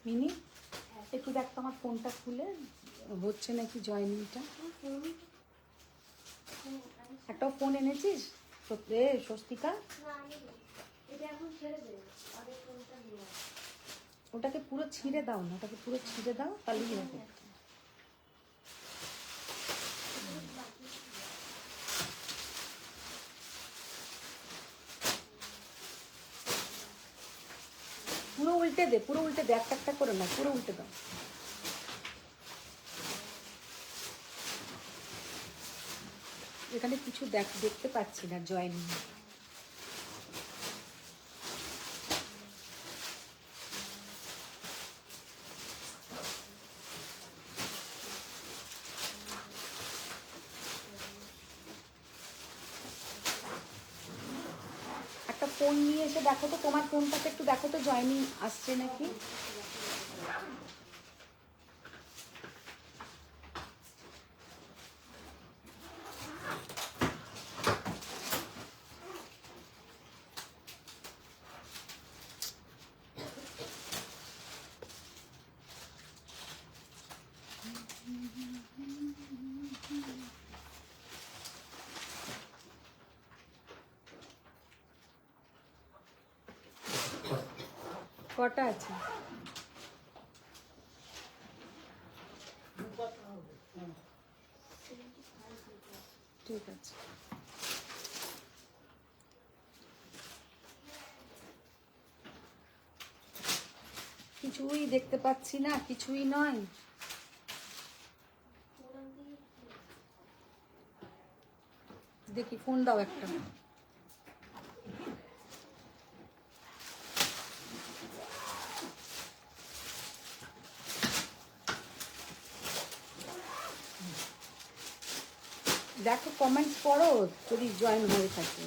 Mini একটু দেখ তো আমার ফোনটা খুলে হচ্ছে নাকি জয়েনিংটা। একটা ফোন এনেছিস স্বস্তিকা? ওটাকে পুরো ছিঁড়ে দাও না, ওটাকে পুরো ছিঁড়ে দাও তাহলেই হবে। পুরো উল্টে দে, পুরো উল্টে দে, একটা একটা করে না, পুরো উল্টে দাও। এখানে কিছু দেখতে পাচ্ছি না জয়েনিং। একটা ফোন নিয়ে এসে দেখো তো, তোমার ফোনটাকে একটু দেখো তো জয়েনিং আসছে নাকি। কটা আছে? ঠিক আছে। কিছুই দেখতে পাচ্ছি না, কিছুই নয়। দেখি ফোন দাও একটা। দেখো কমেন্টস পড়ো যদি জয়েন হয়ে থাকে।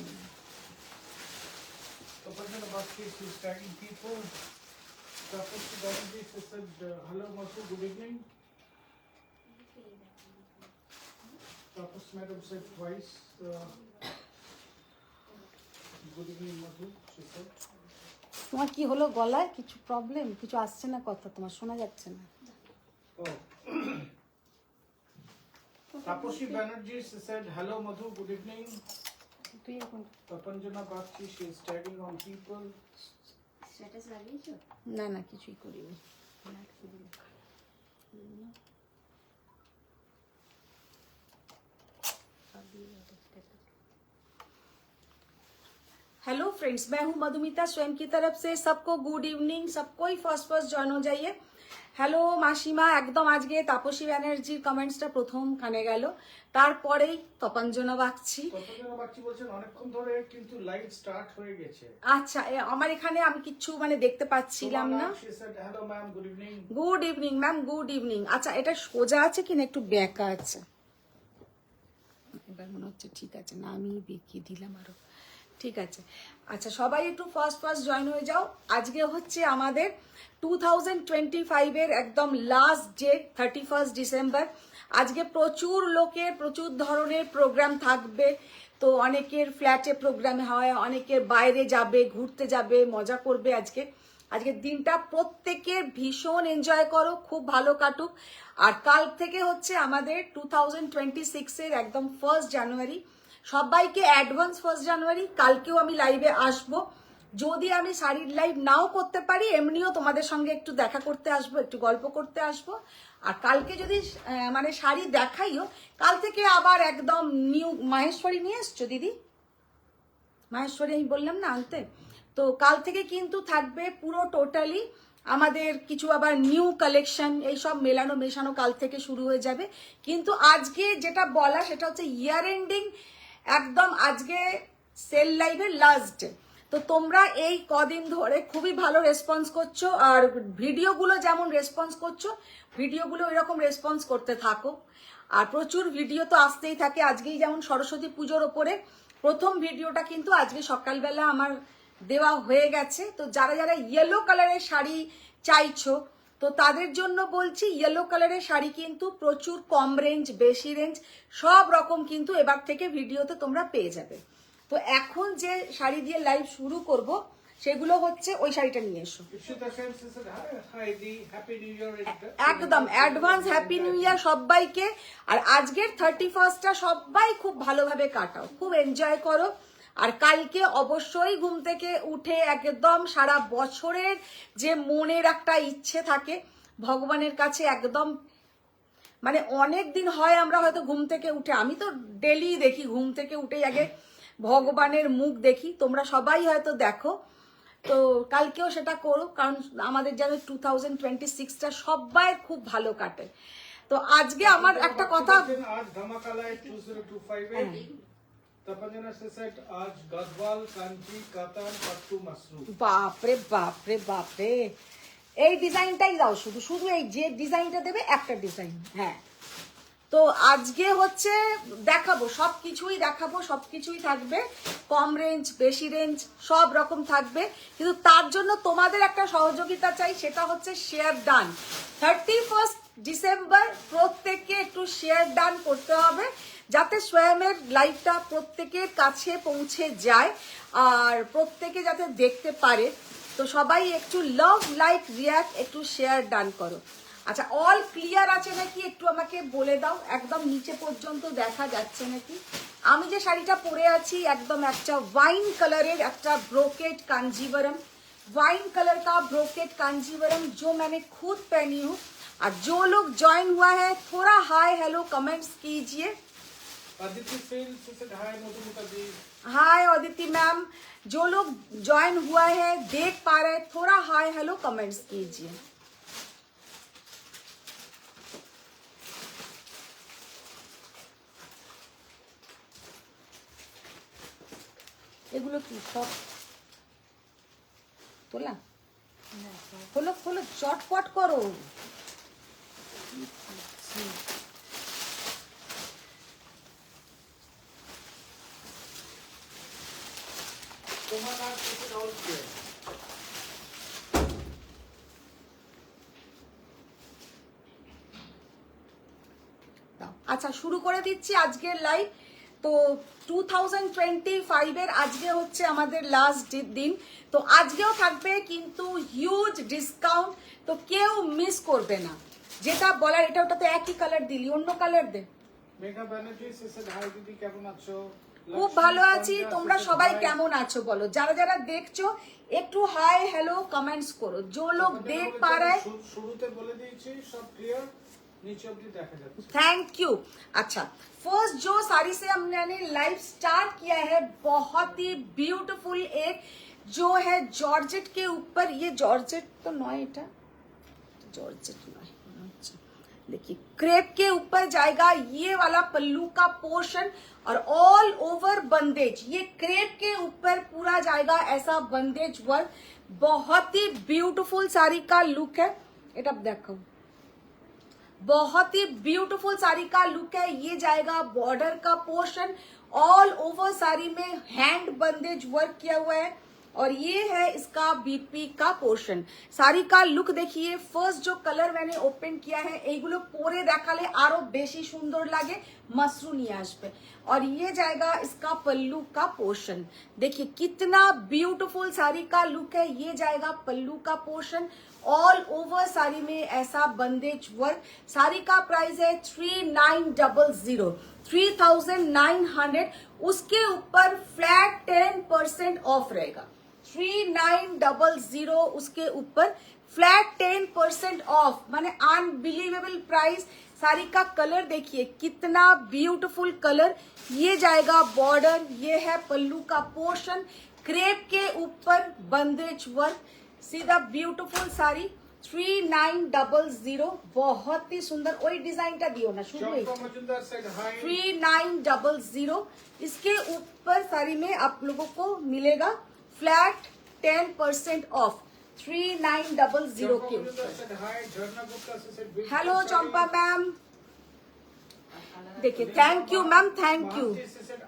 Hello, Masu, good evening. Tapas madam said twice. Good evening, Masu, she said. তোমার কি হলো গলায়? কিছু প্রবলেম? কিছু আসছে না কথা, তোমার শোনা যাচ্ছে না। Oh. Taposhi Banerjee said, hello, Madhu, good evening. তুই এখন Tapanjana Bakshi, she is tagging on people. Status লাগিয়েছো? না না কিছুই করিনি। हेलो फ्रेंड्स, मैं हूं मधुमिता स्वयं की तरफ से सबको गुड इवनिंग। सबको ही फर्स्ट जॉइन हो जाइए। হ্যালো মাসিমা, একদম আজকে তাপসী ব্যানার্জির কমেন্টসটা প্রথম কানে গেল, তারপরেই তপঞ্জনা বাগচি। তপঞ্জনা বাগচি বলছেন অনেকক্ষণ ধরে কিন্তু লাইভ স্টার্ট হয়ে গেছে। আচ্ছা, আমার এখানে আমি কিছু মানে দেখতে পাচ্ছিলাম না। Hello ma'am, good evening. Good evening ma'am, good evening. আচ্ছা, এটা সোজা আছে কিনা একটু বেঁকা আছে? এবার মনে হচ্ছে ঠিক আছে, না আমি বেঁকিয়ে দিলাম আরো। ঠিক আছে। আচ্ছা, সবাই একটু ফার্স্ট জয়েন হয়ে যাও। আজকে হচ্ছে আমাদের 2025-এর একদম লাস্ট ডে, 31 ডিসেম্বর। আজকে প্রচুর লোকের প্রচুর ধরনের প্রোগ্রাম থাকবে। তো অনেকের ফ্ল্যাটে প্রোগ্রাম হয়, অনেকের বাইরে যাবে, ঘুরতে যাবে, মজা করবে। আজকের দিনটা প্রত্যেকের ভীষণ এনজয় করো, খুব ভালো কাটুক। আর কাল থেকে হচ্ছে আমাদের 2026-এর একদম 1 জানুয়ারি। সবাইকে অ্যাডভান্স 1 জানুয়ারি। কালকেও আমি লাইভে আসবো, যদি আমি শাড়ির লাইভ নাও করতে পারি এমনিও তোমাদের সঙ্গে একটু দেখা করতে আসবো, একটু গল্প করতে আসবো। আর কালকে যদি মানে শাড়ি দেখাইও, কাল থেকে আবার একদম নিউ মাহেশ্বরী নিয়ে এসছো দিদি, মাহেশ্বরী আমি বললাম না আনতে। তো কাল থেকে কিন্তু থাকবে পুরো টোটালি আমাদের কিছু আবার নিউ কালেকশন, এইসব মেলানো মেশানো কাল থেকে শুরু হয়ে যাবে। কিন্তু আজকে যেটা বলা সেটা হচ্ছে ইয়ার এন্ডিং, একদম আজকে সেল লাইভের লাস্ট ডে। তো তোমরা এই কদিন ধরে খুবই ভালো রেসপন্স করছো, আর ভিডিওগুলো যেমন রেসপন্স করছো, ভিডিওগুলো এরকম রেসপন্স করতে থাকো। আর প্রচুর ভিডিও তো আসতেই থাকে। আজকেই যেমন সরস্বতী পুজোর ওপরে প্রথম ভিডিওটা কিন্তু আজকে সকালবেলা আমার দেওয়া হয়ে গেছে। তো যারা যারা ইয়েলো কালারের শাড়ি চাইছো, তো তাদের জন্য বলছি ইয়েলো কালারের শাড়ি কিন্তু প্রচুর কম রেঞ্জ, বেশি রেঞ্জ সব রকম কিন্তু এবার থেকে ভিডিওতে তোমরা পেয়ে যাবে। তো এখন যে শাড়ি দিয়ে লাইভ শুরু করব সেগুলো হচ্ছে ওই শাড়িটা নিয়ে এসো। Ishita Sen said, hi, the Happy New Year. একদম অ্যাডভান্স হ্যাপি নিউ ইয়ার সবাইকে। আর আজকের 31sta সবাই খুব ভালোভাবে কাটাও, খুব এনজয় করো। আর কালকে অবশ্যই ঘুম থেকে উঠে একদম সারা বছরের যে মনের একটা ইচ্ছে থাকে ভগবানের কাছে একদম, মানে অনেক দিন হয় আমরা হয়তো ঘুম থেকে উঠে, আমি তো ডেলি দেখি ঘুম থেকে উঠেই আগে ভগবানের মুখ দেখি, তোমরা সবাই হয়তো দেখো। তো কালকেও সেটা করো, কারণ আমাদের যেন 2026টা সবাই খুব ভালো কাটে। তো আজকে আমার একটা কথা, आज धमाकाला है 2025 है। तपंजना से सेट आज गदवाल कांची कातान पट्टू मसरू। বাপরে বাপরে বাপরে, এই ডিজাইনটাই দাও, শুধু শুধু এই যে ডিজাইনটা দেবে একটা ডিজাইন। হ্যাঁ, তো আজকে হচ্ছে দেখাবো সবকিছুই, দেখাবো সবকিছুই থাকবে, কম রেঞ্জ বেশি রেঞ্জ সব রকম থাকবে। কিন্তু তার জন্য তোমাদের একটা সহযোগিতা চাই, সেটা হচ্ছে শেয়ার ডান। 31 ডিসেম্বর প্রত্যেককে একটু শেয়ার ডান করতে হবে, যাতে স্বয়মের লাইভটা প্রত্যেকের কাছে পৌঁছে যায় আর প্রত্যেকে যাতে দেখতে পারে। তো সবাই একটু লাভ লাইক রিয়াক্ট একটু শেয়ার ডান করো। আচ্ছা, অল ক্লিয়ার আছে নাকি একটু আমাকে বলে দাও, একদম নিচে পর্যন্ত দেখা যাচ্ছে নাকি? আমি যে শাড়িটা পরে আছি একদম একটা वाइन कलर একটা ब्रोकेट कांजीवरम, वाइन कलर का ब्रोकेट कांजीवरम जो मैंने खुद पहनी हूँ। और जो लोग ज्वाइन हुआ है थोड़ा हाय हेलो कमेंट्स कीजिए। अदिति सेल से सेट हाय मधुमिता जी। हाय अदिति मैम, जो लोग ज्वाइन हुआ है देख पा रहे हैं थोड़ा हाय हेलो कमेंट्स कीजिए। এগুলো কি সব তোলা? খোলো খোলো, চটপট করো। तुम्हारा से ऑल क्लियर। আচ্ছা, শুরু করে দিচ্ছি আজকের লাইভ। তো 2025 এর আজকে হচ্ছে আমাদের লাস্ট দিন। তো আজকেও থাকবে কিন্তু হিউজ ডিসকাউন্ট, তো কেউ মিস করবে না। যেটা বলার, এটা ওটা তো একই কালার দিলি, অন্য কালার দে। মেঘা ব্যানার্জি से सेट हाय दीदी কেমন আছো? খুব ভালো আছি, তোমরা সবাই কেমন আছো বলো? যারা যারা দেখছো একটু হাই হ্যালো কমেন্টস করো। जो लोग देख पा रहे हैं শুরুতে বলে দিয়েছি সব ক্লিয়ার, नीचे अभी देखा जाता है। Thank you. अच्छा, फर्स्ट जो साड़ी से हमने लाइव स्टार्ट किया है, बहुत ही ब्यूटीफुल एक जो है जॉर्जेट के ऊपर, ये जॉर्जेट तो नॉय, এটা जॉर्जेट नॉय, अच्छा देखिए क्रेप के ऊपर जाएगा ये वाला पल्लू का पोर्शन और ऑल ओवर बंदेज, ये क्रेप के ऊपर पूरा जाएगा ऐसा बंदेज वर्क। बहुत ही ब्यूटीफुल साड़ी का लुक है, এটা देखो बहुत ही ब्यूटीफुल साड़ी का लुक है। ये जाएगा बॉर्डर का पोर्शन, ऑल ओवर साड़ी में हैंड बंदेज वर्क किया हुआ है और ये है इसका बीपी का पोर्शन। साड़ी का लुक देखिए, फर्स्ट जो कलर मैंने ओपन किया है एगुलो परे देखाले आरो बेशी सुंदर लागे, मसरू निये आसबे। और ये जाएगा इसका पल्लू का पोर्शन, देखिए कितना ब्यूटीफुल साड़ी का लुक है। ये जाएगा पल्लू का पोर्शन, ऑल ओवर साड़ी में ऐसा बंदेज वर्क। साड़ी का प्राइस है 3900, 3900। उसके ऊपर फ्लैट 10% ऑफ रहेगा। 3900 उसके ऊपर फ्लैट 10% ऑफ, माने अनबिलीवेबल प्राइस। साड़ी का कलर देखिए कितना ब्यूटीफुल कलर। ये जाएगा बॉर्डर, ये है पल्लू का पोर्शन, क्रेप के ऊपर बंदेज वर्क, सीधा ब्यूटीफुल साड़ी 3900। बहुत ही सुंदर, वही डिजाइन टा दियो ना शुरू में, चंपा मजुमदार सेट हाय। 3900। इसके ऊपर साड़ी में आप लोगों को मिलेगा फ्लैट 10% ऑफ 3900 के ऊपर। हाय झरना गुप्ता से सेट हेलो चंपा मैम, देखिए thank you ma'am, thank you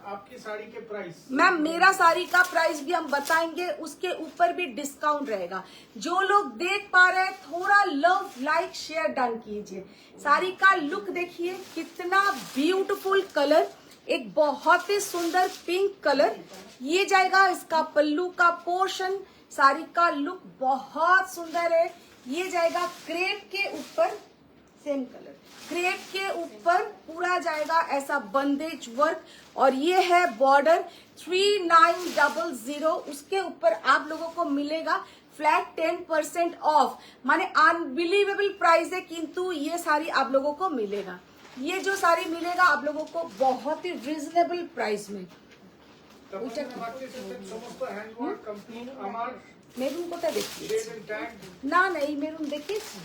आपकी साड़ी के प्राइस मैम। मेरा साड़ी का प्राइस भी हम बताएंगे, उसके ऊपर भी डिस्काउंट रहेगा। जो लोग देख पा रहे हैं थोड़ा लव लाइक शेयर डन कीजिए। साड़ी का लुक देखिए कितना ब्यूटीफुल कलर, एक बहुत ही सुंदर पिंक कलर। ये जाएगा इसका पल्लू का पोर्शन, साड़ी का लुक बहुत सुंदर है। ये जाएगा क्रेप के ऊपर, सेम कलर क्रेप के ऊपर पूरा जाएगा ऐसा बंदेज वर्क, और ये है बॉर्डर 3900। उसके ऊपर आप लोगों को मिलेगा फ्लैट 10% ऑफ, माने अनबिलीवेबल प्राइस है, किंतु ये साड़ी आप लोगों को मिलेगा। ये जो साड़ी मिलेगा आप लोगों को बहुत ही रिजनेबल प्राइस में। তারপরে বাকি সেট সমস্ত হ্যান্ডওয়ার্ক কমপ্লিট আমার মেরুন কোটা দেখিয়েছি শেড এন্ড ট্যাগ না, না এই মেরুন দেখিয়েছি,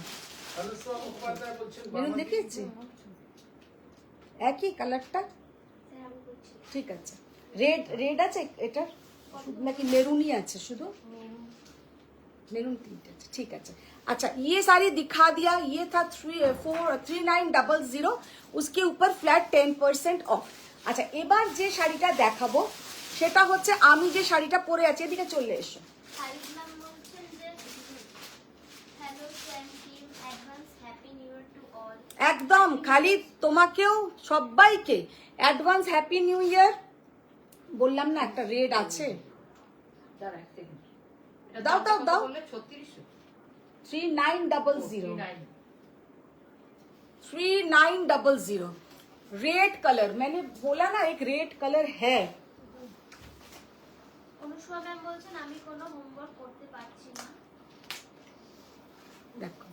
অনুষ্কা মুখোপাধ্যায় বলছেন মেরুন দেখিয়েছি একই কালারটা, স্যার আমি করছি ঠিক আছে। রেড রেড আছে এটার নাকি মেরুনই আছে শুধু? मेरून तीनटे, ठीक है। अच्छा ये साड़ी दिखा दिया, ये था 3900, उसके ऊपर फ्लैट 10% অফ। আচ্ছা এবার যে শাড়িটা দেখাবো সেটা হচ্ছে আমি যে শাড়িটা পরে আছি, এদিকে চলে এসো। খালিদ ম্যাম বলছেন যে hello Sam team advance happy new year to all. একদম খালিদ, তোমাকেও সবাইকে অ্যাডভান্স হ্যাপি নিউ ইয়ার। বললাম না একটা রেড আছে, দাও দাও দাও 3900 रेड कलर, मैंने बोला ना एक रेड कलर है। অনুষ্কা ম্যাম বলছেন আমি কোনো হোমওয়ার্ক করতে পারছি না। देखो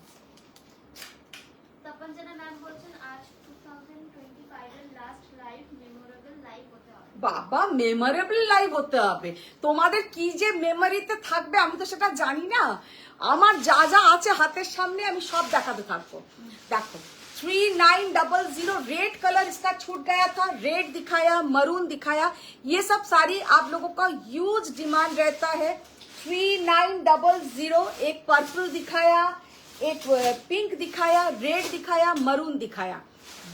তপনজনা ম্যাম বলছেন আজ 2025 এর লাস্ট লাইভ মেমোরেবল লাইভ হতে হবে। বাবা মেমোরেবল লাইভ হতে হবে, তোমাদের কি যে মেমোরিতে থাকবে আমি তো সেটা জানি না। আমার যা যা আছে হাতের সামনে আমি সব দেখাতে থাকবো। দেখো 3900 रेड कलर इसका छूट गया था, रेड दिखाया, मरून दिखाया, ये सब साड़ी आप लोगों का ह्यूज डिमांड रहता है। 3900, एक पर्पल दिखाया, एक पिंक दिखाया, रेड दिखाया, मरून दिखाया,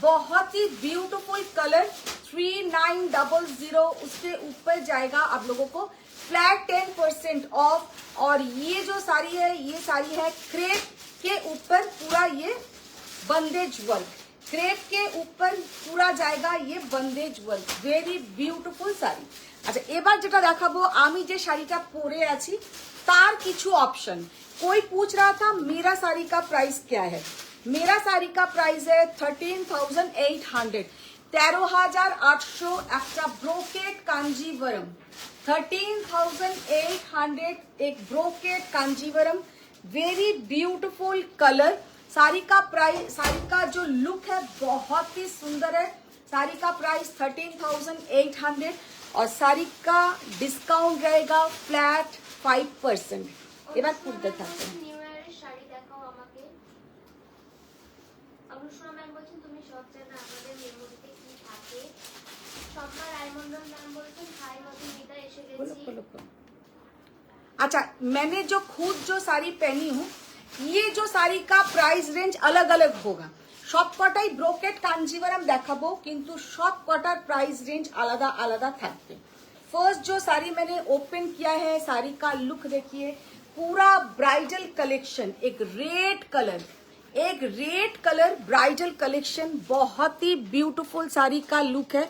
बहुत ही ब्यूटीफुल कलर 3900। उसके ऊपर जाएगा आप लोगों को फ्लैट 10% ऑफ। और ये जो साड़ी है ये साड़ी है क्रेप के ऊपर पूरा ये बंदेज वर्क, क्रेप के ऊपर पूरा जाएगा ये बंदेज वर्क, वेरी ब्यूटीफुल শাড়ি। আচ্ছা এবার যেটা দেখাবো আমি যে শাড়িটা পরে আছি তার কিছু অপশন। कोई पूछ रहा था मेरा साड़ी का प्राइस क्या है, मेरा साड़ी का प्राइस है 13,800, 13,800 একটা ব্রোকেট কাঞ্জিভরম, 13,800 एक brocade Kanjeevaram, very beautiful colour. Sari का प्राइस, साड़ी का जो लुक है बहुत ही सुंदर है। साड़ी का प्राइस 13,800 और साड़ी का डिस्काउंट रहेगा फ्लैट 5%। এবার খুলতে থাকবেন। নিউ ইয়ারের শাড়ি দেখাও আমাকে। অনুষ্কা ম্যাম বলছেন তুমি সব জানো আমাদের মেমোরিতে কি থাকে। সম্মান রায়মন্ডল ম্যাম বলছেন হাই মধুমিতা এসে बोलो গেছি। बोलो बोलो। अच्छा मैंने जो खुद जो साड़ी पहनी हूँ ये जो साड़ी का प्राइस रेंज अलग अलग होगा। सब कटाई ब्रोकेट कांजीवरम देखाबो किंतु सब कटार प्राइस रेंज आलादा आलादा थाकबे। फर्स्ट जो साड़ी मैंने ओपन किया है, साड़ी का लुक देखिए, पूरा ब्राइडल कलेक्शन, एक रेड कलर ब्राइडल कलेक्शन, बहुत ही ब्यूटीफुल साड़ी का लुक है।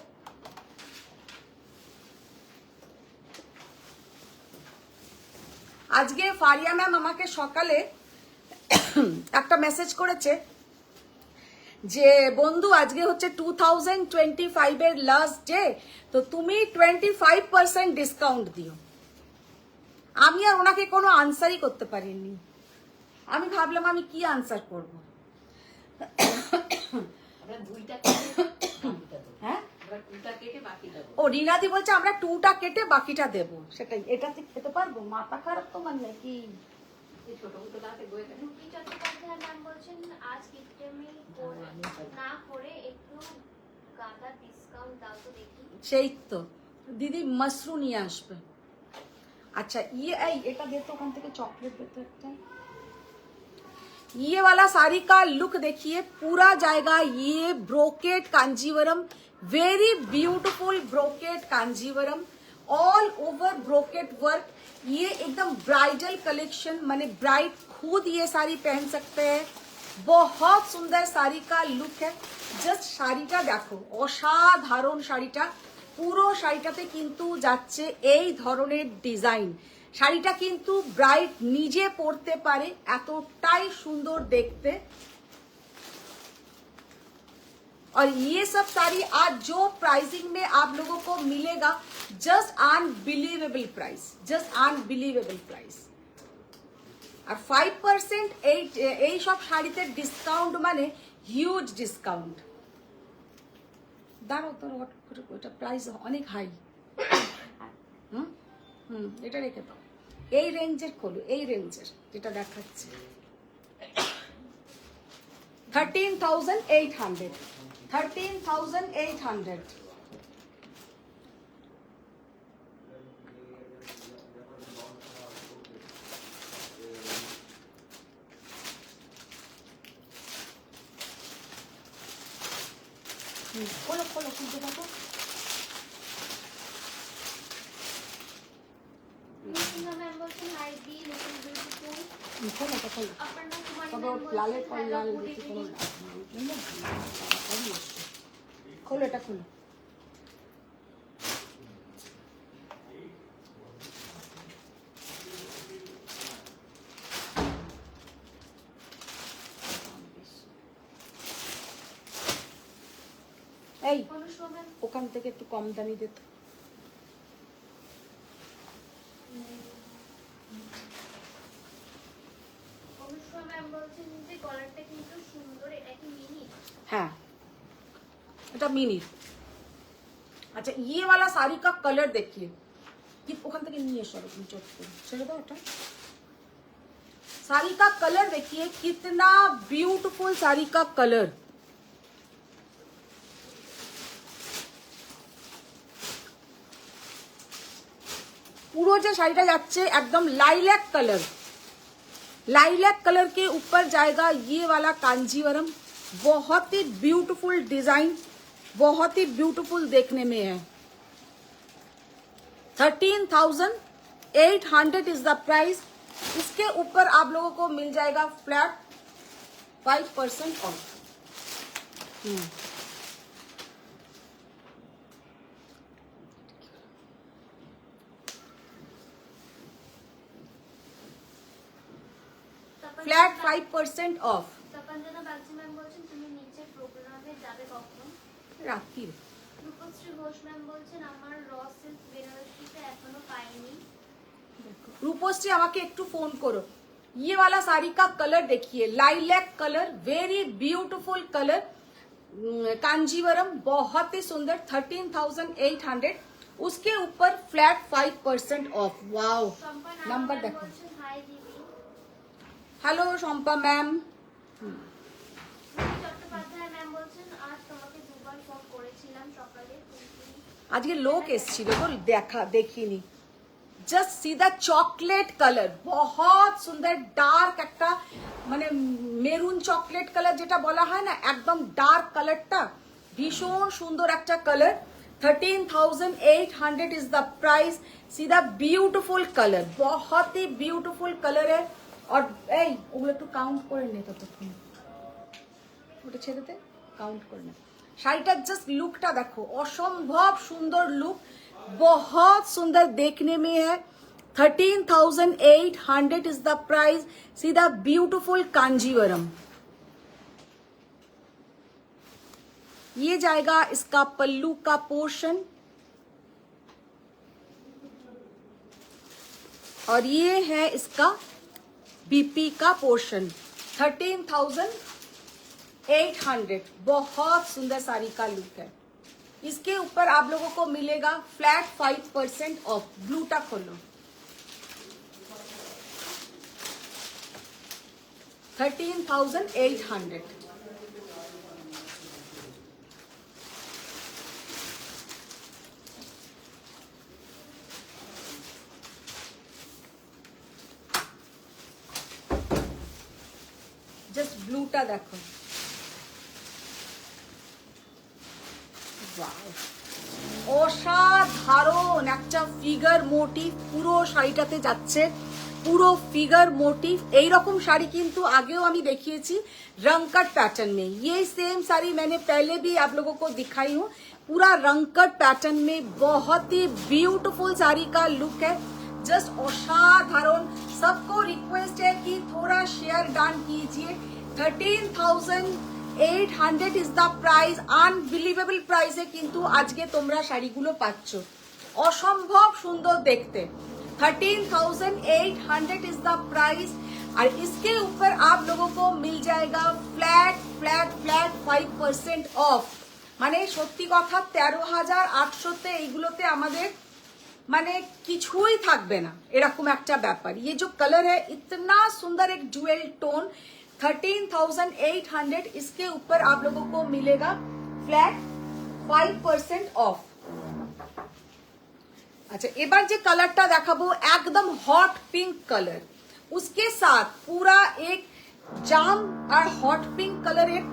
আজকে ফারিয়া ম্যাম আমাকে সকালে একটা মেসেজ করেছে যে বন্ধু আজকে হচ্ছে 2025 এর লাস্ট ডে, তো তুমি 25% ডিসকাউন্ট দিও। আমি আর ওনাকে কোনো আনসারই করতে পারিনি। আমি ভাবলাম আমি কি আনসার করব। হ্যাঁ ও রিনাদি বলছে আমরা 2টা কেটে বাকিটা দেব, সেটাই। এটাতে খেতে পারবো? মাথা খারাপ তোমার নাকি? রুটি চট্টোপাধ্যায় ম্যাম বলছেন আজ কিপটেমি না করে একটু গাদা ডিসকাউন্ট দাও তো দেখি। সেই তো দিদি মশরু নিয়ে আসবে। अच्छा এটা দে তো, ওখান থেকে চকলেট দে তো একটা। ये वाला साड़ी का लुक देखिए, पूरा जाएगा ये brocade Kanjeevaram, very beautiful brocade Kanjeevaram, all over brocade work. ये एकदम ब्राइडल कलेक्शन, माने ब्राइड खुद ये साड़ी पहन सकते हैं। बहुत सुंदर साड़ी का लुक है। जस्ट শাড়িটা দেখো, অসাধারণ শাড়িটা। পুরো শাড়িটাতে কিন্তু যাচ্ছে এই ধরনের ডিজাইন। শাড়িটা কিন্তু ব্রাইড নিজে পরতে পারে, এতটাই সুন্দর দেখতে। और ये सब साड़ी आज जो प्राइसिंग में आप लोगों को मिलेगा, just unbelievable price, just unbelievable price. और 5% এই সব শাড়িতে ডিসকাউন্ট মানে হিউজ ডিসকাউন্ট। দাঁড়াও তোর ওটা প্রাইস অনেক হাই। এটা রেখে দাও, এই রেঞ্জের খোলো, এই রেঞ্জের যেটা দেখাচ্ছে 13,800, 13,800। খোলো খোলো, খুলতে থাকো। ম্যাম বলছেন হাই দি লিটল বিউটিফুল। খোলো এটা খোলো। আপনার নাম কুমারী তবে ম্যাম লালের বলছেন পর হ্যালো লাল গুড দেখি কোনো ইভিনিং। খোলো এটা খোলো। এই অনুষ্কা ম্যাম ওখান থেকে একটু কম দামি দিত। অনুষ্কা ম্যাম বলছেন যে কলারটা কিন্তু সুন্দর, এটা কি মিনি? হ্যাঁ এটা মিনি। আচ্ছা ये वाला साड़ी का कलर देखिए, ये ওখান থেকে নিয়ে এসো, তুমি চট করে ছেড়ে দাও এটা। साड़ी का कलर देखिए, कितना ब्यूटीफुल साड़ी का कलर। পুরো যে শাড়িটা যাচ্ছে একদম লাইলैक कलर, लाइलैक कलर के ऊपर जाएगा ये वाला कांजीवरम। बहुत ही ब्यूटीफुल डिजाइन, बहुत ही ब्यूटीफुल देखने में है। 13,800 इज द प्राइस। इसके ऊपर आप लोगों को मिल जाएगा flat 5% off. Flat 5% off. Tapanjana Bagchi ma'am বলছেন তুমি নিচে প্রোগ্রামে যাবে কখন? রাত্রি রূপশ্রী ঘোষ ম্যাম বলছেন আমার র সিল্ক বেনারসিটা এখনো পাইনি। रूपोश्री আমাকে একটু ফোন করো। ये वाला साड़ी का कलर देखिए, lilac colour, very beautiful colour, Kanjeevaram, बहुत ही सुंदर। 13,800। उसके ऊपर flat 5% off. Wow, Shampa number নাম देखो। বলছেন হাই দিদি। Hello Shampa ma'am. Ruby Chattopadhyay ma'am বলছেন আজ তোমাকে দুবার ফোন করেছিলাম সকালে, কিন্তু আজকে লোক এসেছিল তো দেখিনি। Just see the chocolate colour, বহুত সুন্দর ডার্ক একটা মানে মেরুন চকলেট কালার যেটা বলা হয় না, একদম ডার্ক কালারটা, ভীষণ সুন্দর একটা colour. 13,800 is the price. See the beautiful colour, बहुत ही ब्यूटीफुल कलर है। और এই ওগুলো একটু কাউন্ট করে নে ততক্ষণ, ওটা ছেড়ে দে, কাউন্ট করে নে। শাড়িটার জাস্ট লুকটা দেখো, অসম্ভব সুন্দর লুক, बहुत सुंदर देखने में है। 13,800 is the price. See the beautiful Kanjeevaram. ये जाएगा इसका पल्लू का पोर्शन, और ये है इसका बीपी का पोर्शन। 13,800, बहुत सुंदर साड़ी का लुक है। इसके ऊपर आप लोगों को मिलेगा फ्लैट 5% ऑफ। ब्लूटा खोलो। 13,800। जस्ट ब्लूटा देखो, অসাধারণ একটা ফিগার মোটিভ পুরো শাড়িটাতে যাচ্ছে, পুরো ফিগার মোটিভ। এইরকম শাড়ি কিন্তু আগেও আমি দেখিয়েছি रंगकट पैटर्न में। ये सेम साड़ी मैंने पहले भी आप लोगों को दिखाई हूँ, पूरा रंगकट पैटर्न में, बहुत ही ब्यूटीफुल साड़ी का लुक है। जस्ट असाधारण। सबको रिक्वेस्ट है कि थोड़ा शेयर डान कीजिए। 13,800 इज द प्राइस, আনবিলিভেবল প্রাইসে কিন্তু আজকে তোমরা শাড়িগুলো পাচ্ছ, অসম্ভব সুন্দর দেখতে। 13,800 इज द प्राइस और इसके ऊपर आप लोगों को मिल जाएगा फ्लैट फ्लैट फ्लैट 5% ऑफ। মানে সত্যি কথা 13,800-তে এইগুলোতে আমাদের মানে কিছুই থাকবে না, এরকম একটা ব্যাপার। ये जो कलर है इतना सुंदर एक ड्यूअल टोन, 13,800 इसके ऊपर आप लोगों को मिलेगा फ्लैट 5% ऑफ। अच्छा এবার যে কালারটা দেখাবো একদম হট পিঙ্ক কালার, उसके साथ पूरा एक জাম আর হট পিঙ্ক কালারের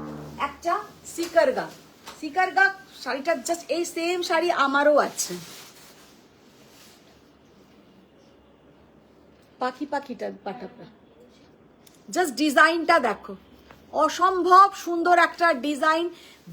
একটা সিকারগা। সিকারগা শাড়িটা জাস্ট এই সেম শাড়ি আমারও আছে। পাখি পাখিটা পাটাটা জাস্ট ডিজাইনটা দেখো, অসম্ভব সুন্দর একটা ডিজাइन,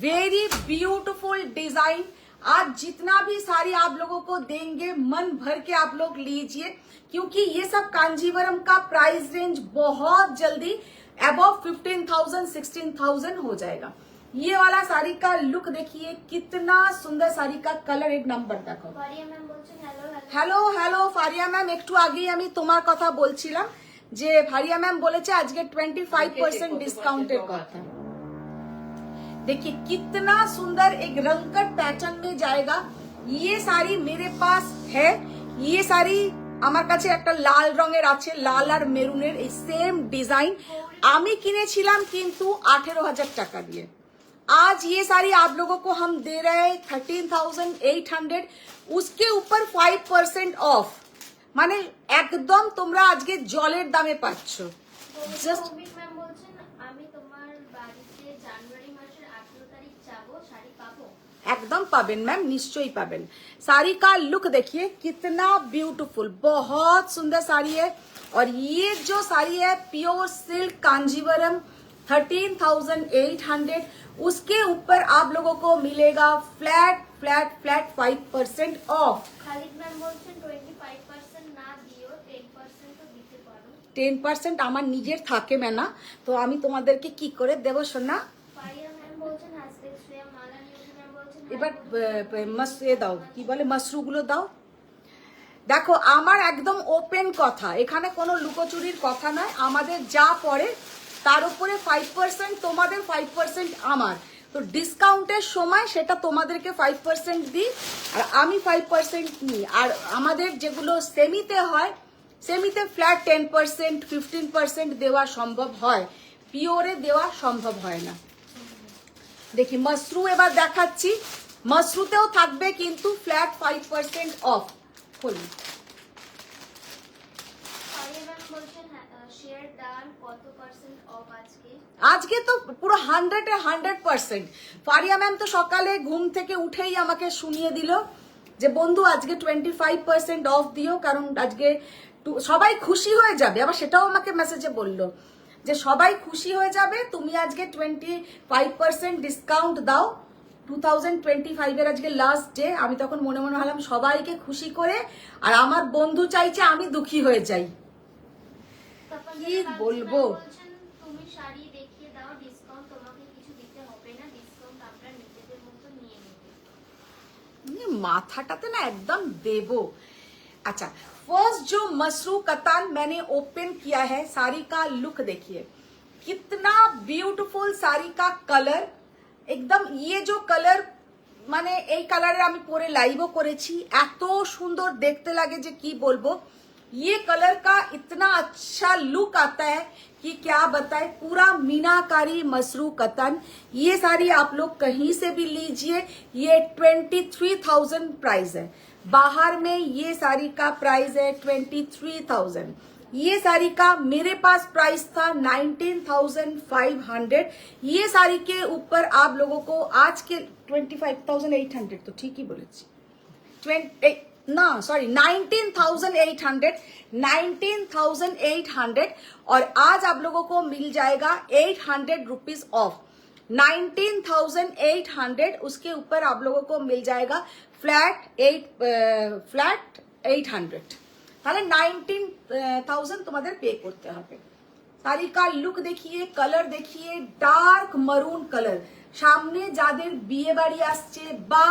वेरी ब्यूटीफुल डिजाइन। आज जितना भी साड़ी आप लोगों को देंगे मन भर के आप लोग लीजिए, क्योंकि ये सब कांजीवरम का प्राइस रेंज बहुत जल्दी अबव 15,000 16,000 हो जाएगा। ये वाला साड़ी का लुक देखिए, कितना सुंदर साड़ी का कलर, एक नंबर देखो। ফারিয়া ম্যাম বলছেন hello hello hello Faria ma'am, একটু আগেই আমি তোমার কথা বলছিলাম যে ফারিয়া ম্যাম বলেছে আজকে 25% ডিসকাউন্টের কথা। देखिए कितना सुंदर एक रंगकट पैटर्न में जाएगा। ये साड़ी मेरे पास है, ये साड़ी আমার কাছে একটা লাল রঙের আছে, লাল আর মেরুনের এই সেম ডিজাइन আমি কিনেছিলাম কিন্তু 18,000 টাকা দিয়ে। आज ये साड़ी आप लोगों को हम दे रहे हैं 13,800, उसके ऊपर 5% ऑफ। মানে একদম তোমরা আজকে জলের দামে পাচ্ছ। জাস্ট কৌমিক ম্যাম বলছেন আমি তোমার বাড়িতে জানুয়ারি মাসের 18 তারিখ যাব, শাড়ি পাবো? एकदम पाबेन मैम, निश्चय ही पाबेन। साड़ी का लुक देखिए कितना ब्यूटीफुल, बहुत सुंदर साड़ी है। और ये जो साड़ी है प्योर सिल्क कांजीवरम 13,800, उसके ऊपर आप लोगों को मिलेगा flat flat flat 5% of. Khalid ma'am বলছেন 25% না দিও, 10% তো দিতে পারো। 10% আমার নিজের থাকে না, তো আমি তোমাদেরকে কি করে দেব সোনা। ফারিয়া ম্যাম বলছেন হ্যাশট্যাগ শ্রেয়া মালা নিউজ ম্যাম বলছেন এবার এ দাও, কি বলে মাশরুগুলো দাও। দেখো আমার একদম ওপেন কথা, এখানে কোনো লুকোচুরির কথা নয়। আমাদের যা পড়ে তার উপরে 5% তোমাদের, 5% আমার। তো ডিসকাউন্টের সময় সেটা তোমাদেরকে 5% দিই আর আমি 5% নিই। আর আমাদের যেগুলো সেমিতে হয়, সেমিতে ফ্ল্যাট 10% 15% দেওয়া সম্ভব হয়, পিওরে দেওয়া সম্ভব হয় না। দেখি মাশরু এবার দেখাচ্ছি, মাশরুতেও থাকবে কিন্তু ফ্ল্যাট 5% অফ। খুলি ফারিয়া ম্যাম বলছেন শেয়ার ডান কত পার্সেন্ট অফ আজকে? আজকে তো পুরো 100% ফারিয়া ম্যাম তো সকালে ঘুম থেকে উঠেই আমাকে শুনিয়ে দিল যে বন্ধু আজকে 25% অফ দিও, কারণ আজকে সবাই খুশি হয়ে যাবে। আবার সেটাও আমাকে মেসেজে বললো যে সবাই খুশি হয়ে যাবে, তুমি আজকে 25% ডিসকাউন্ট দাও। 2025 এর আজকে লাস্ট ডে। আমি তখন মনে মনে ভাবলাম সবাইকে খুশি করে, আর আমার বন্ধু চাইছে আমি দুঃখী হয়ে যাই। কি বলবো, তুমি শাড়ি দেখিয়ে দাও, ডিসকাউন্ট তোমাকে কিছু দিতে হবে না, ডিসকাউন্ট আমরা নিজেদের মতো নিয়ে নেব। মাথাটাতে না একদম দেবো। अच्छा फर्स्ट जो मसरू कतान मैंने ओपन किया है, साड़ी का लुक देखिए कितना ब्यूटीफुल साड़ी का कलर, एकदम ये जो कलर মানে এই কালারের আমি পরে লাইভও করেছি, এত সুন্দর দেখতে লাগে যে কি বলবো। ये कलर का इतना अच्छा लुक आता है कि क्या बताए। पूरा मीनाकारी मसरू कतन, ये साड़ी आप लोग कहीं से भी लीजिए, ये 23,000 प्राइस है। बाहर में ये साड़ी का प्राइस है 23,000। ये साड़ी का मेरे पास प्राइस था 19,500। ये साड़ी के ऊपर आप लोगों को आज के 25,800, तो ठीक ही बोलेছি, 19,800 और आज आप लोगों को मिल जाएगा 800 रुपीज ऑफ। 19,800 उसके ऊपर आप लोगों को मिल जाएगा फ्लैट 800। তাহলে 19,000 তোমাদের পে করতে হবে। শাড়ি का লুক দেখিয়ে, কালার দেখিয়ে, ডার্ক মারুন কালার। সামনে যাদের বিয়ে বাড়ি আসছে বা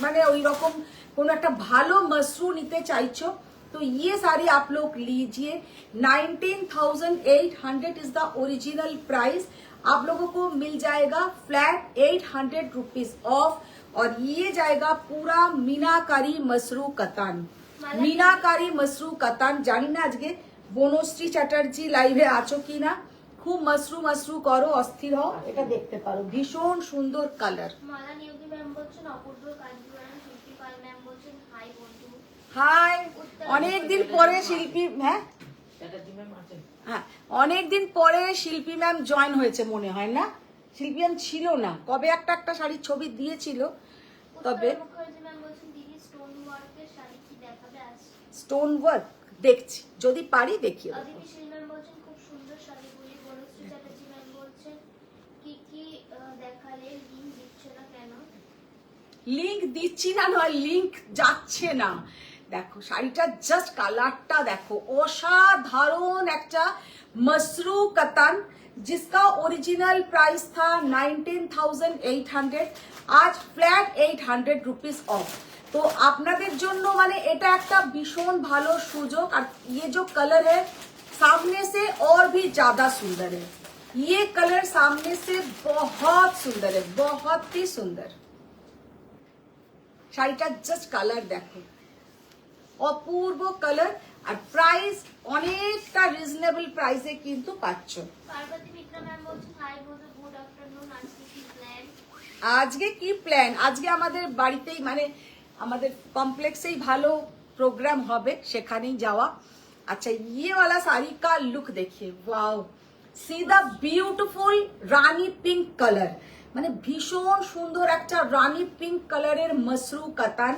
মানে ওই রকম কোন একটা ভালো মসরু নিতে চাইছো तो ये साड़ी आप लोग लीजिए। 19,800 इज द ओरिजिनल प्राइस। आप लोगों को मिल जाएगा फ्लैट 800 रुपीज ऑफ और ये जाएगा पूरा मीनाकारी मसरू कतान। मीनाकारी मसरू कतान জানি না আজকে বনশ্রী চ্যাটার্জি লাইভে আছো কিনা, খুব মসরু মসরু করো, অস্থির হও, এটা দেখতে পারো, ভীষণ সুন্দর কালার। মালা নিয়োগী ম্যাম বলছেন অপূর্ব কাঞ্জিবরম, শিল্পী পাল ম্যাম বলছেন হাই বন্ধু। হাই, অনেকদিন পরে শিল্পী, হ্যাঁ হ্যাঁ অনেকদিন পরে শিল্পী ম্যাম জয়েন হয়েছে মনে হয় না, শিল্পী ম্যাম ছিল না, কবে একটা শাড়ির ছবি দিয়েছিল। তবে উত্তরা মুখার্জি ম্যাম বলছেন দিদি স্টোন ওয়ার্কের শাড়ি কি দেখাবে আজ? স্টোন ওয়ার্ক দেখছি, যদি পারি দেখিয়ে দেবো। অদিতি শীল ম্যাম বলছেন খুব সুন্দর শাড়িগুলি। বনশ্রী চ্যাটার্জি ম্যাম বলছেন কি কি দেখালে লিঙ্ক দিচ্ছ না কেন? লিংক দিচ্ছি না নয়, লিংক যাচ্ছে না। দেখো শাড়িটা জাস্ট কালারটা দেখো, অসাধারণ একটা মসরু কাতান, जिसका ओरिजिनल प्राइस था 19,800, आज फ्लैट 800 रुपीज ऑफ। तो আপনাদের জন্য মানে এটা একটা ভীষণ ভালো সুযোগ। আর ये जो कलर है सामने से और भी ज्यादा सुंदर है, ये कलर सामने से बहुत सुंदर है, बहुत ही सुंदर। শাড়িটা জাস্ট কালার দেখো, অপূর্ব কালার, আর প্রাইস অনেকটা রিজনেবল প্রাইসে কিন্তু পাচ্ছ। পার্বতী মিত্রা ম্যাম বলছেন হাই বন্ধু, গুড আফটারনুন, আজকে কি প্ল্যান? আজকে কি প্ল্যান, আজকে আমাদের বাড়িতেই মানে আমাদের কমপ্লেক্সেই ভালো প্রোগ্রাম হবে, সেখানেই যাওয়া। আচ্ছা ये वाला साड़ी का लुक देखिए, wow, see the beautiful Rani pink colour, মানে ভীষণ সুন্দর একটা রানী পিঙ্ক কালারের মসরু কাতান,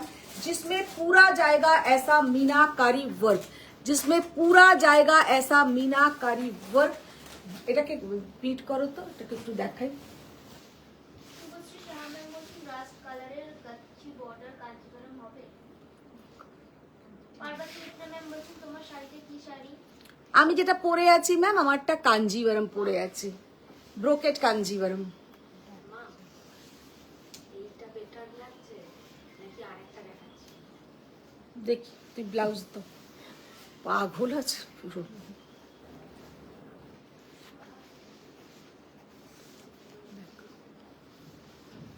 जिसमें पूरा जाएगा ऐसा मीनाकारी वर्क, जिसमें पूरा जाएगा ऐसा मीनाकारी वर्क। এটাকে পিট করো তো, এটাকে একটু দেখাই। শুভশ্রী সাহা ম্যাম বলছেন রাস্ট কালারের গাচ্ছি বর্ডার কাঞ্জিবরম হবে। পার্বতী মিত্রা ম্যাম বলছেন তোমার শাড়িতে কি শাড়ি? আমি যেটা পরে আছি ম্যাম, আমারটা কাঞ্জিভারম পরে আছি, ব্রোকেট কাঞ্জিভারম। এইটা বেটার লাগছে নাকি আরেকটা দেখাচ্ছি? দেখি তুই ব্লাউজ তো পাগল আছে পুরো।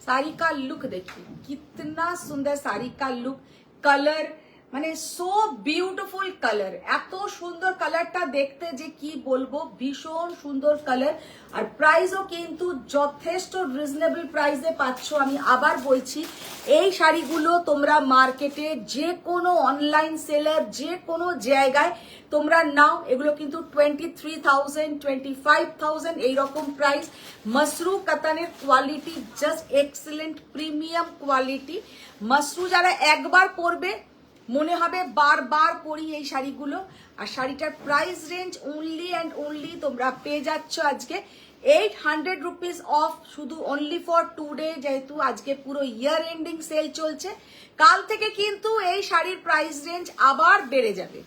साड़ी का लुक देखिए, कितना सुंदर साड़ी का लुक, कलर মানে সো বিউটিফুল কালার, এত সুন্দর কালারটা দেখতে যে কি বলবো, ভীষণ সুন্দর কালার। আর প্রাইসও কিন্তু যথেষ্ট রিজনেবল প্রাইসে পাচ্ছ। আমি আবার বলছি, এই শাড়িগুলো তোমরা মার্কেটে যে কোনো অনলাইন সেলার যে কোনো জায়গায় তোমরা নাও, এগুলো কিন্তু 23,000 25,000 এইরকম প্রাইস। মসরু কাতানের quality just excellent, premium quality. মসরু যারা একবার পরবে মনে হবে বারবার পরি এই শাড়িগুলো। আর শাড়িটার price range only and only তোমরা পেয়ে যাচ্ছ আজকে 800 রুপিস অফ, শুধু অনলি ফর 2 ডে, যেহেতু আজকে পুরো ইয়ার এন্ডিং সেল চলছে। কাল থেকে কিন্তু এই শাড়ির প্রাইস রেঞ্জ আবার বেড়ে যাবে।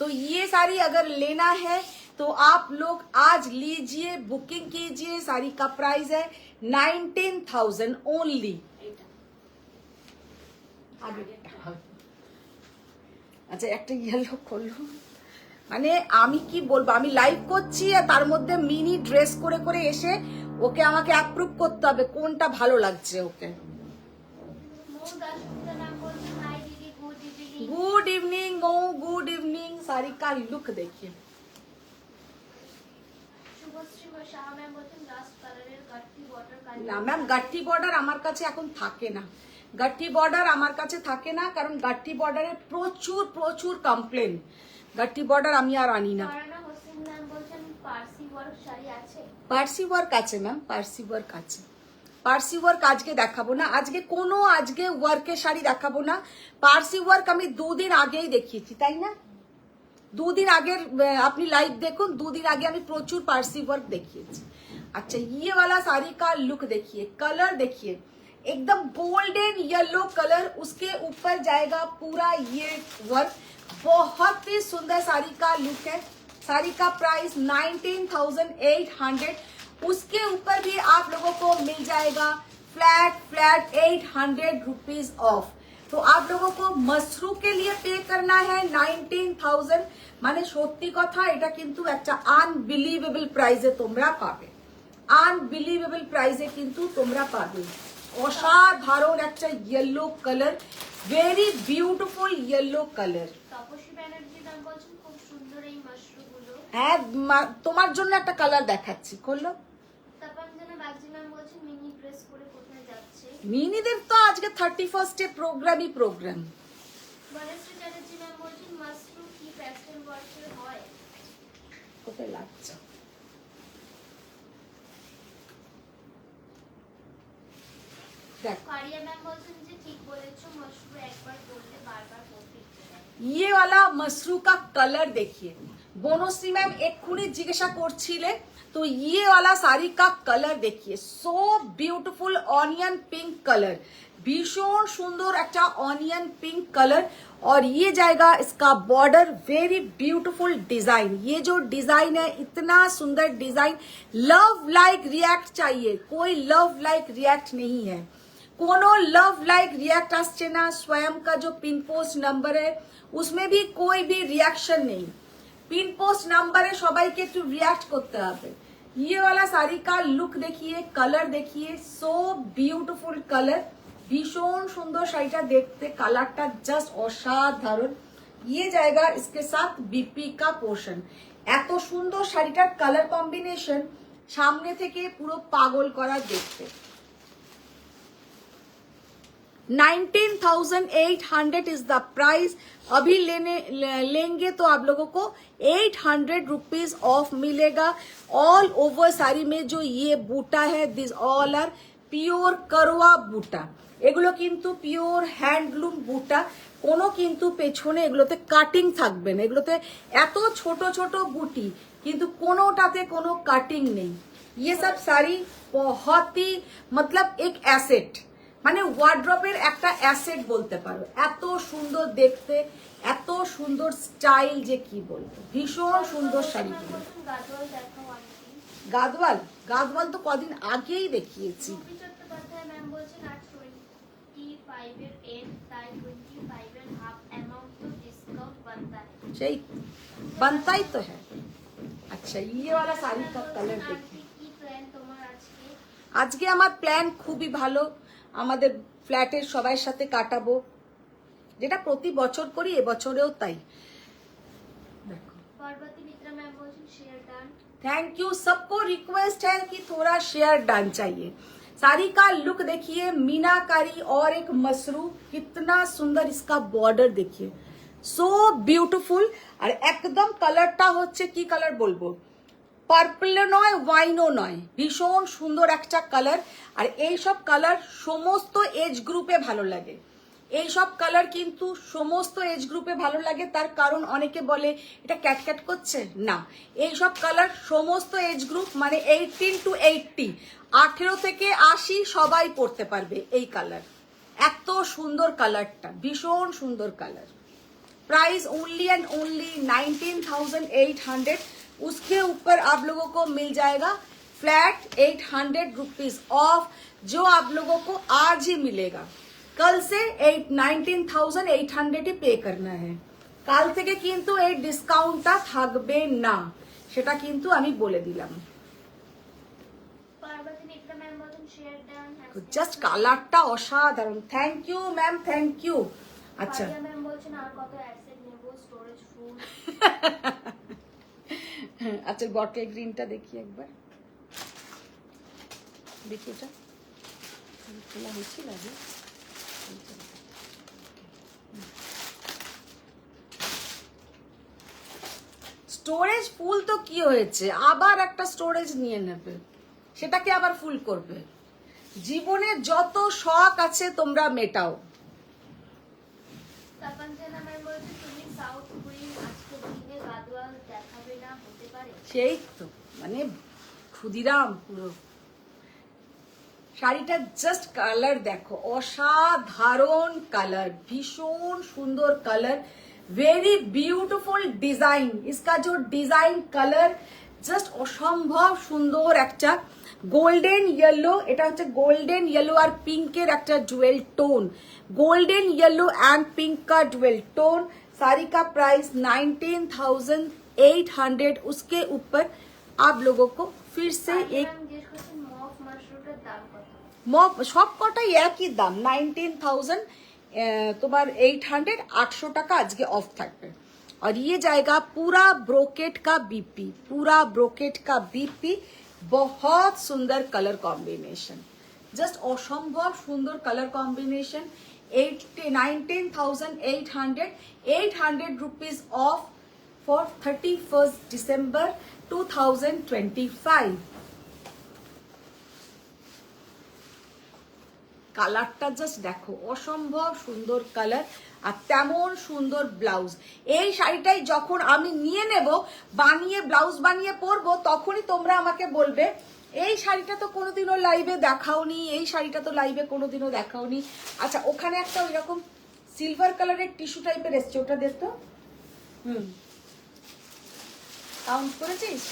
तो ये साड़ी अगर लेना है तो आप लोग आज लीजिए, बुकिंग कीजिए। साड़ी का प्राइस है 19,000 ओनली। আচ্ছা একটা ইয়েলো করলো, মানে আমি কি বলবো, আমি লাইভ করছি আর তার মধ্যে মিনি ড্রেস করে করে এসে ওকে আমাকে অ্যাপ্রুভ করতে হবে কোনটা ভালো লাগছে ওকে। মৌ দাশগুপ্তা ম্যাম বলছেন হাই দিদি, গুড ইভিনিং। गुड इवनिंग ओ, गुड इवनिंग। साड़ी का लुक देखिए, শুভশ্রী সাহা ম্যাম বলছেন রাস্ট কালারের গাঠি বর্ডার না ম্যাম গাঠি বর্ডার আমার কাছে এখন থাকে না, গাঠি বর্ডার আমার কাছে থাকে না, কারণ গাঠি বর্ডারে প্রচুর প্রচুর কমপ্লেন, গাঠি বর্ডার আমি আর আনি না। ফারানা হোসেন ম্যাম বলছেন পার্সি ওয়ার্ক শাড়ি আছে? পার্সি ওয়ার্ক আছে ম্যাম, পার্সি ওয়ার্ক আছে। পার্সি ওয়ার্ক আজকে দেখাবো না, আজকে কোনো আজকে ওয়ার্কের শাড়ি দেখাবো না। পার্সি ওয়ার্ক আমি 2 দিন আগেই দেখিয়েছি, তাই না? 2 दिन আগের আপনি লাইভ দেখুন, 2 दिन আগে আমি প্রচুর পার্সি ওয়ার্ক দেখিয়েছি। अच्छा ये वाला साड़ी का लुक देखिए, कलर देखिए, एकदम गोल्डन येलो कलर, उसके ऊपर जाएगा पूरा ये वर्क। बहुत ही सुंदर साड़ी का लुक है। साड़ी का प्राइस 19,800। उसके ऊपर भी आप लोगों को मिल जाएगा फ्लैट 800 रुपीज ऑफ। तो आप लोगों को मसरू के लिए पे करना है 19,000। মানে সত্যি কথা, এটা কিন্তু একটা আনবিলিভেবল প্রাইসে তোমরা পাবে, আনবিলিভেবল প্রাইসে কিন্তু তোমরা পাবে। অসাধারণ একটা yellow colour, very beautiful yellow colour. Tapaswi Banerjee ma'am বলছেন খুব সুন্দর এই মাশরুমগুলো। হ্যাঁ, তোমার জন্য একটা কালার দেখাচ্ছি, করলো। তাপঞ্জনা বাগজি ম্যাম বলছেন মিনি ড্রেস পরে কোথায় যাচ্ছে? মিনিদের তো আজকে 31 প্রোগ্রামই প্রোগ্রাম। বনশ্রী চ্যাটার্জি ম্যাম বলছেন মাশরুম কি প্যাস্টেল ওয়ার্কের হয়? কোথায় লাগছে? দেখ, ফারিয়া ম্যাম বলছেন যে ঠিক বলেছো, মাশরুম একবার পরলে বারবার পরতে ইচ্ছে করে। ये वाला मसरू का कलर देखिए। बोनोश्री मैम एक्षुनी जिज्ञासा করছিলে, तो ये वाला साड़ी का कलर देखिए, so beautiful onion pink colour, भीषण सुंदर একটা ऑनियन पिंक कलर। और ये जाएगा इसका बॉर्डर, वेरी ब्यूटीफुल डिजाइन। ये जो डिजाइन है इतना सुंदर डिजाइन, लव लाइक रिएक्ट चाहिए, कोई लव लाइक रिएक्ट नहीं है, कोनो लव लाइक रिएक्ट আসছে না। स्वयं का जो पिन पोस्ट नंबर है उसमें भी कोई भी रिएक्शन नहीं। पिन पोस्ट नंबरे সবাইকে একটু রিঅ্যাক্ট করতে হবে। ये वाला साड़ी का लुक देखिए, कलर देखिए, सो ब्यूटीफुल कलर, भीषण सुंदर শাড়িটা দেখতে, কালারটা জাস্ট অসাধারণ। ये जाएगा इसके साथ बीपी का पोर्शन। এত সুন্দর শাড়িটার কালার কম্বিনেশন সামনে থেকে পুরো পাগল করা দেখতে। 19,800 इज द प्राइस। अभी लेंगे तो आप लोगों को 800 रुपीज ऑफ मिलेगा। ऑल ओवर साड़ी में जो ये बूटा है, दिस ऑल आर পিওর করোয়া বুটা। এগুলো কিন্তু পিওর হ্যান্ডলুম বুটা, কোনো কিন্তু পেছনে এগুলোতে কাটিং থাকবে না। এগুলোতে এত ছোট ছোট বুটি, কিন্তু কোনোটাতে কোনো কাটিং নেই। ये सब साड़ी बहुत ही मतलब एक एसेट, মানে ওয়ার্ড্রপের একটা অ্যাসেট বলতে পারো। এত সুন্দর দেখতে, এত সুন্দর স্টাইল, যে কি বলবো, ভীষণ সুন্দর শাড়িগুলো। গাদওয়াল দেখাও আন্টি। গাদওয়াল, গাদওয়াল তো কদিন আগেই দেখিয়েছি। রূপী চট্টোপাধ্যায় ম্যাম বলছেন আজ 25 এর এন্ড, তাই 25 এর হাফ অ্যামাউন্ট তো ডিসকাউন্ট बनता है। সেই बनता ही तो है। अच्छा, ये वाला साड़ी का कलर আন্টি देखिए। কি প্ল্যান তোমার আজকে? আজকে আমার প্ল্যান খুবই ভালো, আমাদের ফ্ল্যাটের সবার সাথে কাটাবো, যেটা প্রতি বছর করি, এবছরেও তাই। দেখো, पार्वती मित्रा मैम बोलছেন शेयर डन। Thank you. सबको रिक्वेस्ट है कि थोड़ा शेयर डन चाहिए। साड़ी का लुक देखिए, मीनाकारी और एक मसरू, कितना सुंदर इसका बॉर्डर देखिए, सो ब्यूटीफुल। আর একদম কালারটা হচ্ছে কি কালার বলবো, পার্পলও নয়, ওয়াইনও নয়, ভীষণ সুন্দর একটা কালার। আর এই সব কালার সমস্ত এজ গ্রুপে ভালো লাগে। এই সব কালার কিন্তু সমস্ত এজ গ্রুপে ভালো লাগে। তার কারণ অনেকে বলে এটা ক্যাটক্যাট করছে, না, এই সব কালার সমস্ত এজ গ্রুপ, মানে 18 to 80, 18 থেকে 80 সবাই পরতে পারবে এই কালার। এত সুন্দর কালারটা, ভীষণ সুন্দর colour. Price only and only 19,800। उसके ऊपर आप लोगों को मिल जाएगा फ्लैट 800 रुपीज ऑफ, जो आप लोगों को आज ही मिलेगा। कल से 19,800 ही पे करना है। কাল থেকে কিন্তু এই ডিসকাউন্টটা থাকবে না, সেটা কিন্তু আমি বলে দিলাম। पार्वती मित्रा मैम बोलছেন शेयर डन। জাস্ট কালারটা অসাধারণ। Thank you ma'am, thank you. আচ্ছা, পারিয়া ম্যাম বলছেন আর কত অ্যাসেট নেব, স্টোরেজ ফুল। আচ্ছা, বটল গ্রিনটা দেখি একবার, দেখি এটা খোলা হয়েছিল আগে। স্টোরেজ ফুল তো কি হয়েছে, আবার একটা স্টোরেজ নিয়ে নেবে, সেটাকে আবার ফুল করবে। জীবনে যত শখ আছে তোমরা মেটাও। তাপঞ্জনা ম্যাম বলছেন তুমি সাউথ কুইন, আজকে দিনে গাদওয়াল দেখাবে না, হতে পারে? সেই তো, মানে ক্ষুদিরাম পুরো। শাড়িটার জাস্ট কালার দেখো, অসাধারণ কালার, ভীষণ সুন্দর কালার, वेरी ब्यूटीफुल डिजाइन। इसका जो डिजाइन कलर জাস্ট অসম্ভব সুন্দর, একটা গোল্ডেন ইয়েলো, এটা হচ্ছে গোল্ডেন ইয়েলো আর পিঙ্কের একটা dual tone, golden yellow and pink का डुएल टोन। साड़ी का प्राइस 19,800। उसके ऊपर आप लोगों को फिर से एक মপ সব কটাই একই দাম 19,000 তোমার 800, 800 টাকা আজকে অফ থাকবে। और ये जाएगा पूरा ब्रोकेट का बीपी, पूरा ब्रोकेट का बीपी, बहुत सुंदर कलर कॉम्बिनेशन, जस्ट असंभव सुंदर colour combination. 19,800, 800 rupees of for 31st December 2025। কালারটা জাস্ট দেখো, অসম্ভব সুন্দর কালার আর তেমন সুন্দর ব্লাউজ। এই শাড়িটাই যখন আমি নিয়ে নেব, বানিয়ে ব্লাউজ বানিয়ে পরবো, তখনই তোমরা আমাকে বলবে এই শাড়িটা তো কোনোদিনও লাইভে দেখাওনি, এই শাড়িটা তো লাইভে কোনোদিনও দেখাওনি। আচ্ছা, ওখানে একটা ওইরকম সিলভার কালারের টিস্যু টাইপের এসছে, ওটা দেখতো। কাউন্ট করেছিস?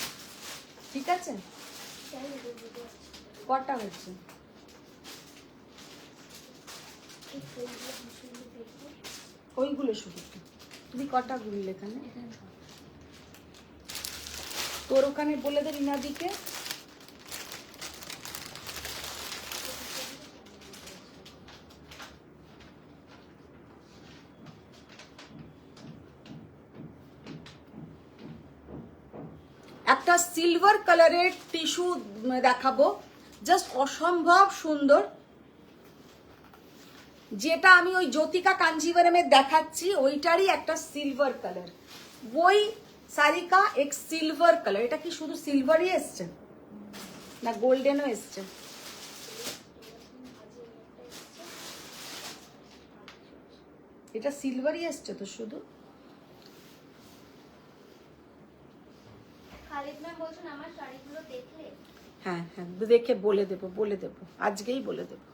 ঠিক আছে, কটা হচ্ছে? ওইগুলো শুধু তুমি কটা গুনলে এখানে? তোর ওখানে বলে দে রিনাদিকে। একটা সিলভার কালারের টিস্যু দেখাবো, জাস্ট অসম্ভব সুন্দর, যেটা আমি ওই জ্যোতিকা কাঞ্জিভরমে দেখাচ্ছি ওইটারই একটা সিলভার কালার। ওই শাড়ি কা এক সিলভার কালার। এটা কি শুধু সিলভারই এসছে না গোল্ডেনও এসছে? এটা সিলভারই এসছে তো শুধু। খালিদ ম্যাম বলছেন আমার শাড়িগুলো দেখলে? হ্যাঁ হ্যাঁ, দেখে বলে দেবো, বলে দেবো, আজকেই বলে দেবো।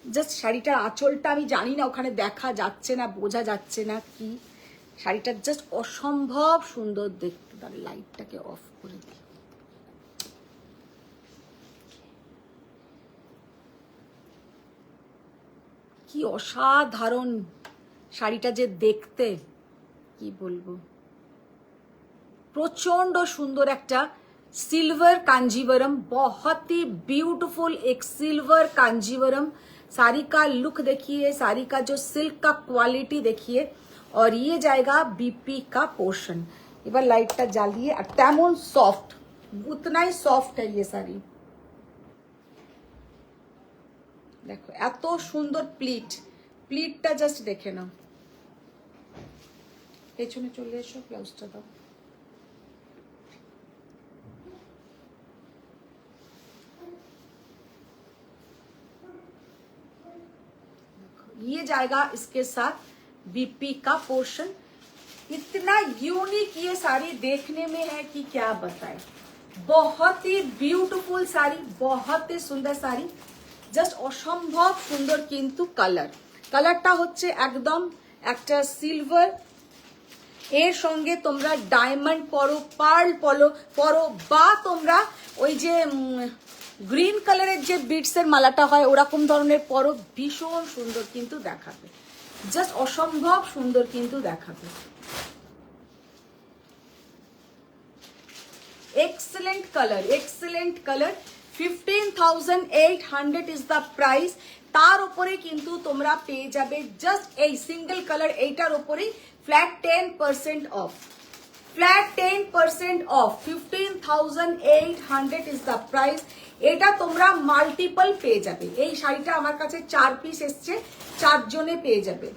জাস্ট শাড়িটার আঁচলটা আমি জানি না ওখানে দেখা যাচ্ছে না, বোঝা যাচ্ছে না কি। শাড়িটা জাস্ট অসম্ভব সুন্দর দেখতে। তার লাইটটাকে অফ করে দিই। কি অসাধারণ শাড়িটা যে দেখতে, কি বলবো, প্রচন্ড সুন্দর একটা सिल्वर कांजीवरम, बहुत ही ब्यूटीफुल एक सिल्वर कांजीवरम। साड़ी का लुक देखिए, साड़ी का जो सिल्क का क्वालिटी देखिए, और ये जाएगा बीपी का पोर्शन। এবার লাইটটা জ্বালিয়ে, আর তেমন সফট, উতনাই সফট है ये শাড়ি। দেখো এত সুন্দর প্লিট, প্লিটটা জাস্ট দেখে নাও। পেছনে চলে এসো, ব্লাউজটা দাও। ये जाएगा इसके साथ बीपी का पोर्शन। इतना यूनिक ये साड़ी देखने में है कि क्या बताएं। बहुत ही ब्यूटीफुल साड़ी, बहुत ही सुंदर साड़ी, জাস্ট অসম্ভব সুন্দর। কিন্তু কালারটা হচ্ছে একদম একটা সিলভার, এর সঙ্গে তোমরা ডায়মন্ড পরো, পার্ল পরো, বা তোমরা ওই যে গ্রিন কালারের যে বিটসের মালাটা হয় ওরকম ধরনের পরো, ভীষণ সুন্দর কিন্তু দেখাবে, জাস্ট অসম্ভব সুন্দর কিন্তু দেখাবে। Excellent colour, excellent colour. 15,800 is the price. তার উপরে কিন্তু তোমরা পেয়ে যাবে জাস্ট এই সিঙ্গেল কালার, এইটার উপরেই flat 10% of, flat 10% of. 15,800 is the price. এটা তোমরা মাল্টিপল পেয়ে যাবে। এই শাড়িটা আমার কাছে 4 পিস এসছে, 4 জনে পেয়ে যাবে,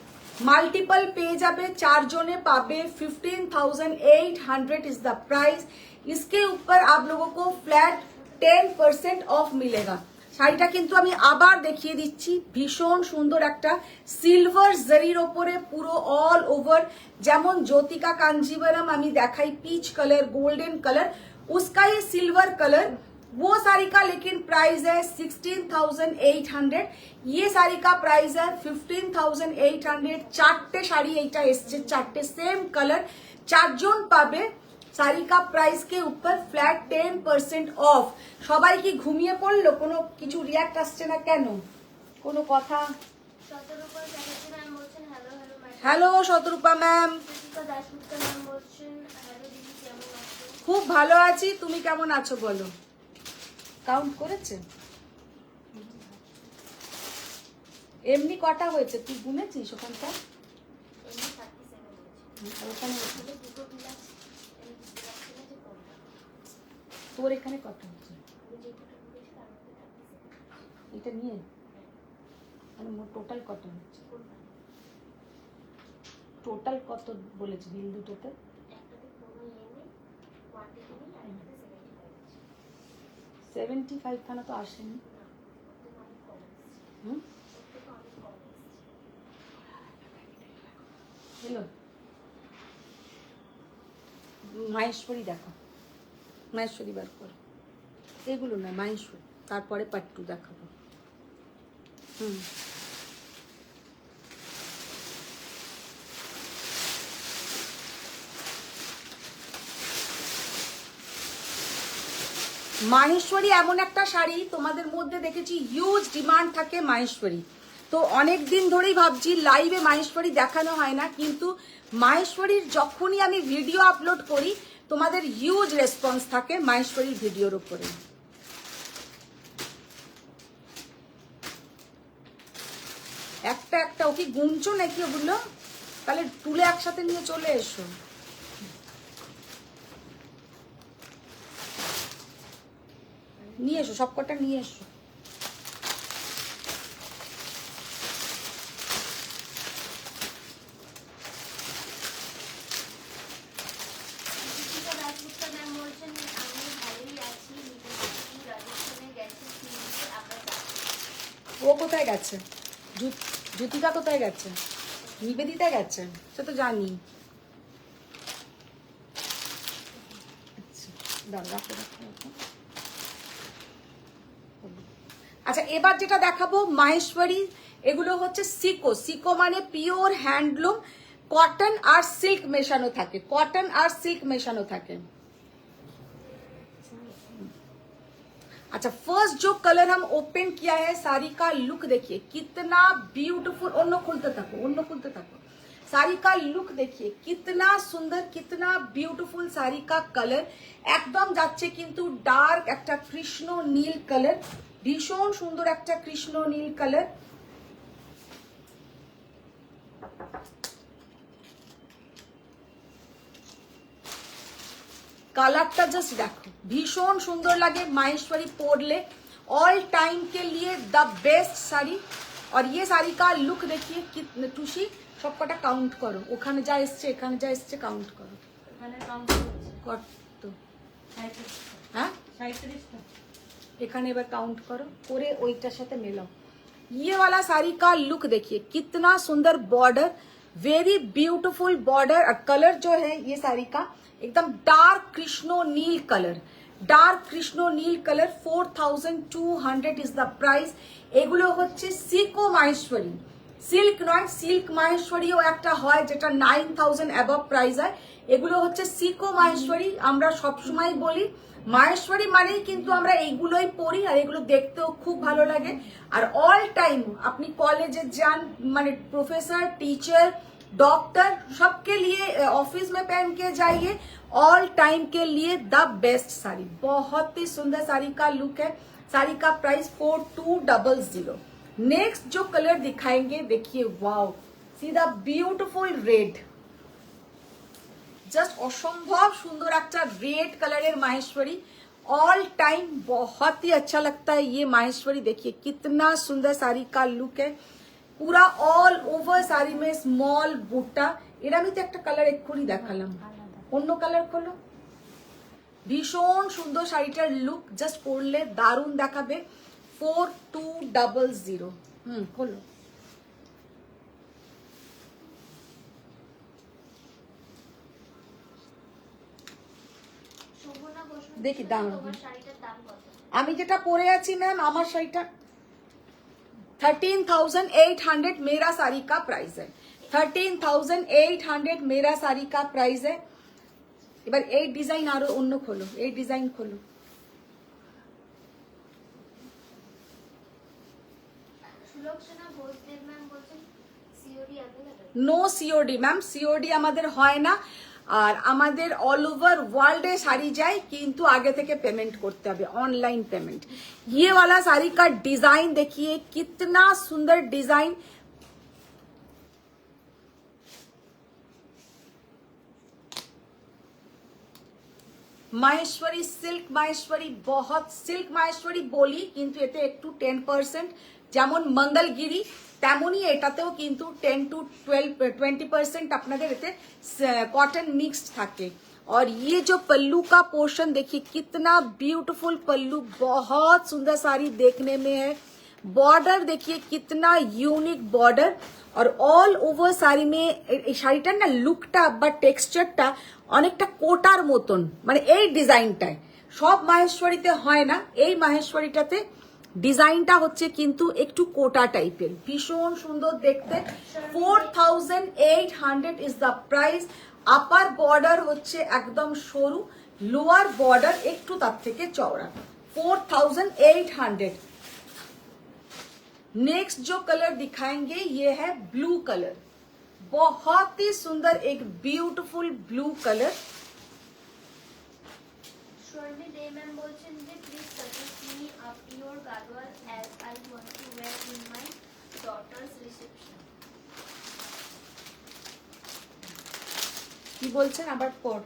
মাল্টিপল পেয়ে যাবে, 4 জনে পাবে। 15,800 इज द प्राइस। इसके ऊपर आप लोगों को फ्लैट 10% অফ মিলেগা। শাড়িটা কিন্তু আমি আবার দেখিয়ে দিচ্ছি, ভীষণ সুন্দর একটা সিলভার জরির ওপরে পুরো অল ওভার, যেমন জ্যোতিকা কাঞ্জিভরম আমি দেখাই পিচ কালার, গোল্ডেন কালার, उसका ये सिल्वर कलर वो साड़ी का लेकिन प्राइस है 16,800, ये साड़ी का प्राइस है 15,800। চারটে শাড়ি এইটা এসছে, চারটে সেম কালার, চারজন পাবে। শাড়িকা প্রাইস কে উপর ফ্ল্যাট 10% অফ। সবাই কি ঘুমিয়ে পড়লো? কোনো কিছু রিয়াক্ট আসছে না কেন? কোনো কথা? শতরূপা চ্যাটার্জি ম্যাম বলছেন হ্যালো হ্যালো ম্যাডাম। হ্যালো শতরূপা ম্যাম, সুচিতা দাশগুপ্তা ম্যাম বলছেন হ্যালো দিদি কেমন আছো? খুব ভালো আছি, তুমি কেমন আছো বলো? কাউন্ট করেছে? এমনি কটা হয়েছে তুই গুনেছিস ওখানটা? এমনি 37 বলছি। আর ওখানে আসলে দুটো বিল আছে, আমি বুঝতে পারছি না যে কোনটা। তোর এখানে কটা হচ্ছে? আমি যেটুকু বুঝেছি তার মধ্যে 37 এটা নিয়ে মানে মোট টোটাল কত হচ্ছে? কোনটা? টোটাল কত বলেছি বিল দুটোতে? একটাতে কোনো ইয়ে নেই, কোয়ান্টিটি নেই, আর একটাতে 75 আছে। 75 খানা তো আসেনি। না, ওর থেকে অনেক কম এসছে। হুম, ওর থেকে অনেক কম এসছে। হ্যালো মাহেশ্বরী দেখো, মাহেশ্বরী বার করো। এগুলো না মাহেশ্বরী, তারপরে পাট্টু দেখাবো। হুম, মাহেশ্বরী এমন একটা শাড়ি, তোমাদের মধ্যে দেখেছি হিউজ ডিমান্ড থাকে মাহেশ্বরী। তো অনেক দিন ধরেই ভাবছি লাইভে মাহেশ্বরী দেখানো হয় না, কিন্তু মাহেশ্বরীর যখনই আমি ভিডিও আপলোড করি তোমাদের হিউজ রেসপন্স থাকে মাহেশ্বরীর ভিডিওর উপরে। একটা একটা ও কি গুনছো নাকি ওগুলো? তাহলে তুলে একসাথে নিয়ে চলে এসো। নিয়ে এসো, সবকটা নিয়ে এসো। সুচিতা দাশগুপ্তা ম্যাম বলছেন আমি ভালোই আছি, নিবেদিতা রাজস্থানে গেছে কিনতে, আমরা যাচ্ছি। ও কোথায় গেছে? জ্যোতিকা কোথায় গেছে? নিবেদিতা গেছে, সে তো জানি। আচ্ছা দাঁড়া, রাখো, রাখো, রাখো। আচ্ছা এবার যেটা দেখাবো মাহেশ্বরী, এগুলো হচ্ছে সিকো। সিকো মানে পিওর হ্যান্ডলুম, কটন আর সিল্ক মেশানো থাকে, কটন আর সিল্ক মেশানো থাকে। अच्छा फर्स्ट जो कलर हम ओपन किया है, साड़ी का लुक देखिए कितना ब्यूटीफुल। ओन्नो खुलते थको, ओन्नो खुलते थको। साड़ी का लुक देखिए कितना सुंदर, कितना ब्यूटीफुल। साड़ी का कलर एकदम যাচ্ছে কিন্তু ডার্ক একটা কৃষ্ণ নীল কালার, ভীষণ সুন্দর একটা কৃষ্ণ নীল কালার। কালারটা জাস্ট দেখো, ভীষণ সুন্দর লাগে माहेश्वरी পরলে। ऑल टाइम के लिए द बेस्ट साड़ी। और ये साड़ी का लुक देखिए कितने, টুসি সবকটা কাউন্ট করো, ওখানে যা এসছে এখানে যা এসছে কাউন্ট করো। এখানে কাউন্ট করছি কত? 37 হ্যাঁ 37টা। এখানে এবার কাউন্ট করো, করে ওইটার সাথে মেলাও। ये वाला साड़ी का लुक देखिए कितना सुंदर, बॉर्डर वेरी ब्यूटीफुल बॉर्डर। और कलर जो है ये साड़ी का एकदम डार्क कृष्णो नील कलर, डार्क कृष्णो नील कलर। 4200 is the price. এগুলো হচ্ছে সিকো মাহেশ্বরী, সিল্ক নয়। সিল্ক মাহেশ্বরীও একটা হয় যেটা 9000 অ্যাবভ প্রাইস হয়। এগুলো হচ্ছে সিকো মাহেশ্বরী। আমরা সবসময় বলি মাহেশ্বরী মানেই কিন্তু আমরা এইগুলোই পরি, আর এগুলো দেখতেও খুব ভালো লাগে। আর অল টাইম আপনি কলেজে যান, মানে प्रोफेसर टीचर डॉक्टर सबके लिए ऑफिस में पहन के जाइए, ऑल टाइम के लिए द बेस्ट साड़ी। बहुत ही सुंदर साड़ी का लुक है। साड़ी का प्राइस 4200। नेक्स्ट जो कलर दिखाएंगे देखिए, wow see the beautiful red, just असंभव सुंदर একটা red colour Maheshwari. All time बहुत ही अच्छा लगता है ये माहेश्वरी। देखिए कितना सुंदर साड़ी का लुक है, पूरा ऑल ओवर साड़ी में स्मॉल बुट्टा। এর আমি তো একটা কালার এক্ষুনি দেখালাম, অন্য কালার খোলো। ভীষণ সুন্দর শাড়িটার লুক, জাস্ট পরলে দারুণ দেখাবে। 4200। খোলো। শোভনা বসু দেখি দাম। তোমার শাড়িটার দাম কত? আমি যেটা পরে আছি ম্যাম আমার শাড়িটা 13,800 मेरा साड़ी का प्राइस है 13,800 मेरा साड़ी का प्राइस है এবার এই ডিজাইন আরো অন্য খোলো এই ডিজাইন খোলো সুলক্ষণা ঘোষদেব ম্যাম বলছেন COD available. No COD ma'am COD আমাদের হয় না আর আমাদের অল ওভার ওয়ার্ল্ডে শাড়ি যায় কিন্তু আগে থেকে पेमेंट করতে হবে ऑनलाइन पेमेंट ये वाला साड़ी का डिजाइन देखिए कितना सुंदर डिजाइन মাহেশ্বরী সিল্ক মাহেশ্বরী বহুত সিল্ক মাহেশ্বরী বলি কিন্তু এতে একটু 10% যেমন মঙ্গলগিরি তেমনই এটাতেও কিন্তু 10 to 20% আপনাদের এতে कॉटन मिक्स्ड থাকে और ये जो पल्लू का पोर्शन देखिए कितना ब्यूटीफुल पल्लू बहुत सुंदर साड़ी देखने में है बॉर्डर देखिए कितना यूनिक बॉर्डर और ऑल ओवर শাড়ি में এই শাড়িটার না লুকটা বা টেক্সচারটা অনেকটা কোটার মতন মানে এই ডিজাইনটায় সব মাহেশ্বরীতে হয় না এই মাহেশ্বরীটাতে ডিজাইনটা হচ্ছে কিন্তু একটু কোটা টাইপের ভীষণ সুন্দর দেখতে 4,800 is the price upper border হচ্ছে একদম সরু লোয়ার বর্ডার একটু তার থেকে চওড়া 4,800 नेक्स्ट जो कलर दिखाएंगे ये है ब्लू कलर बहुत ही सुंदर एक ब्यूटीफुल ब्लू कलर শর্মি দে ম্যাম বলছেন যে please suggest me a pure Gadwal as I want to wire in my daughters reception. কি বলছেন আবার পর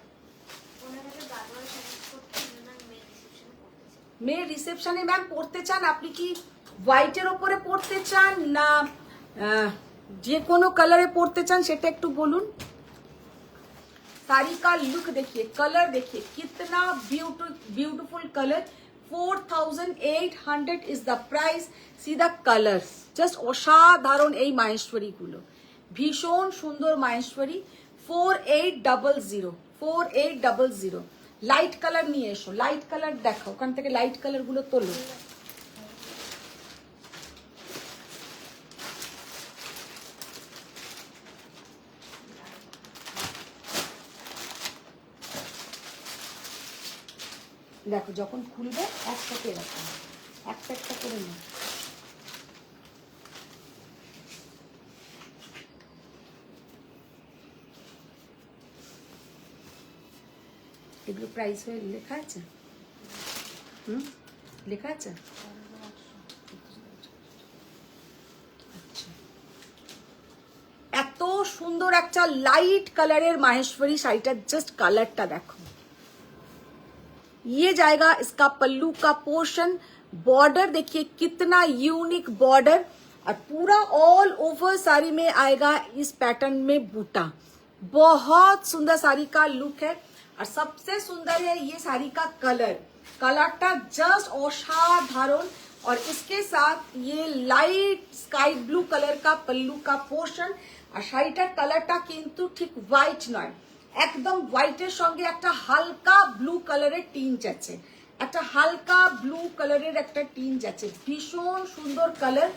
ওনার কাছে গাদওয়াল সাজেস্ট করতে ওনার মেয়ে রিসেপশন করতে চান। মেয়ের রিসেপশনে ম্যাম পড়তে চান আপনি কি হোয়াইটের ওপরে পড়তে চান না যে কোনো কালারে পড়তে চান সেটা একটু বলুন साड़ी का लुक देखिए कलर देखिए कितना beautiful colour 4,800 is the price see the colours just অসাধারণ এই মাহেশ্বরী গুলো ভীষণ সুন্দর মাহেশ্বরী 4800 লাইট কালার নিয়ে এসো লাইট কালার দেখো ওখান থেকে লাইট কালার গুলো তোলো দেখো যখন খুলবে একসাথে এরকম একটা একটা করে নাও এগুলো প্রাইস হয়ে লেখা আছে লেখা আছে আচ্ছা এত সুন্দর একটা লাইট কালারের মাহেশ্বরী শাড়িটা জাস্ট কালারটা দেখো ये जाएगा इसका पल्लू का पोर्शन बॉर्डर देखिए कितना यूनिक बॉर्डर और पूरा ऑल ओवर साड़ी में आएगा इस पैटर्न में बूटा बहुत सुंदर साड़ी का लुक है और सबसे सुंदर है ये साड़ी का कलरটা जस्ट असाधारण और इसके साथ ये लाइट स्काई ब्लू कलर का पल्लू का पोर्शन और শাড়িটার কালারটা কিন্তু ঠিক হোয়াইট নয় একদম হোয়াইটের সঙ্গে একটা হালকা ব্লু কালারের টিঞ্চ আছে একটা হালকা ব্লু কালারের একটা টিঞ্চ আছে ভীষণ সুন্দর কালার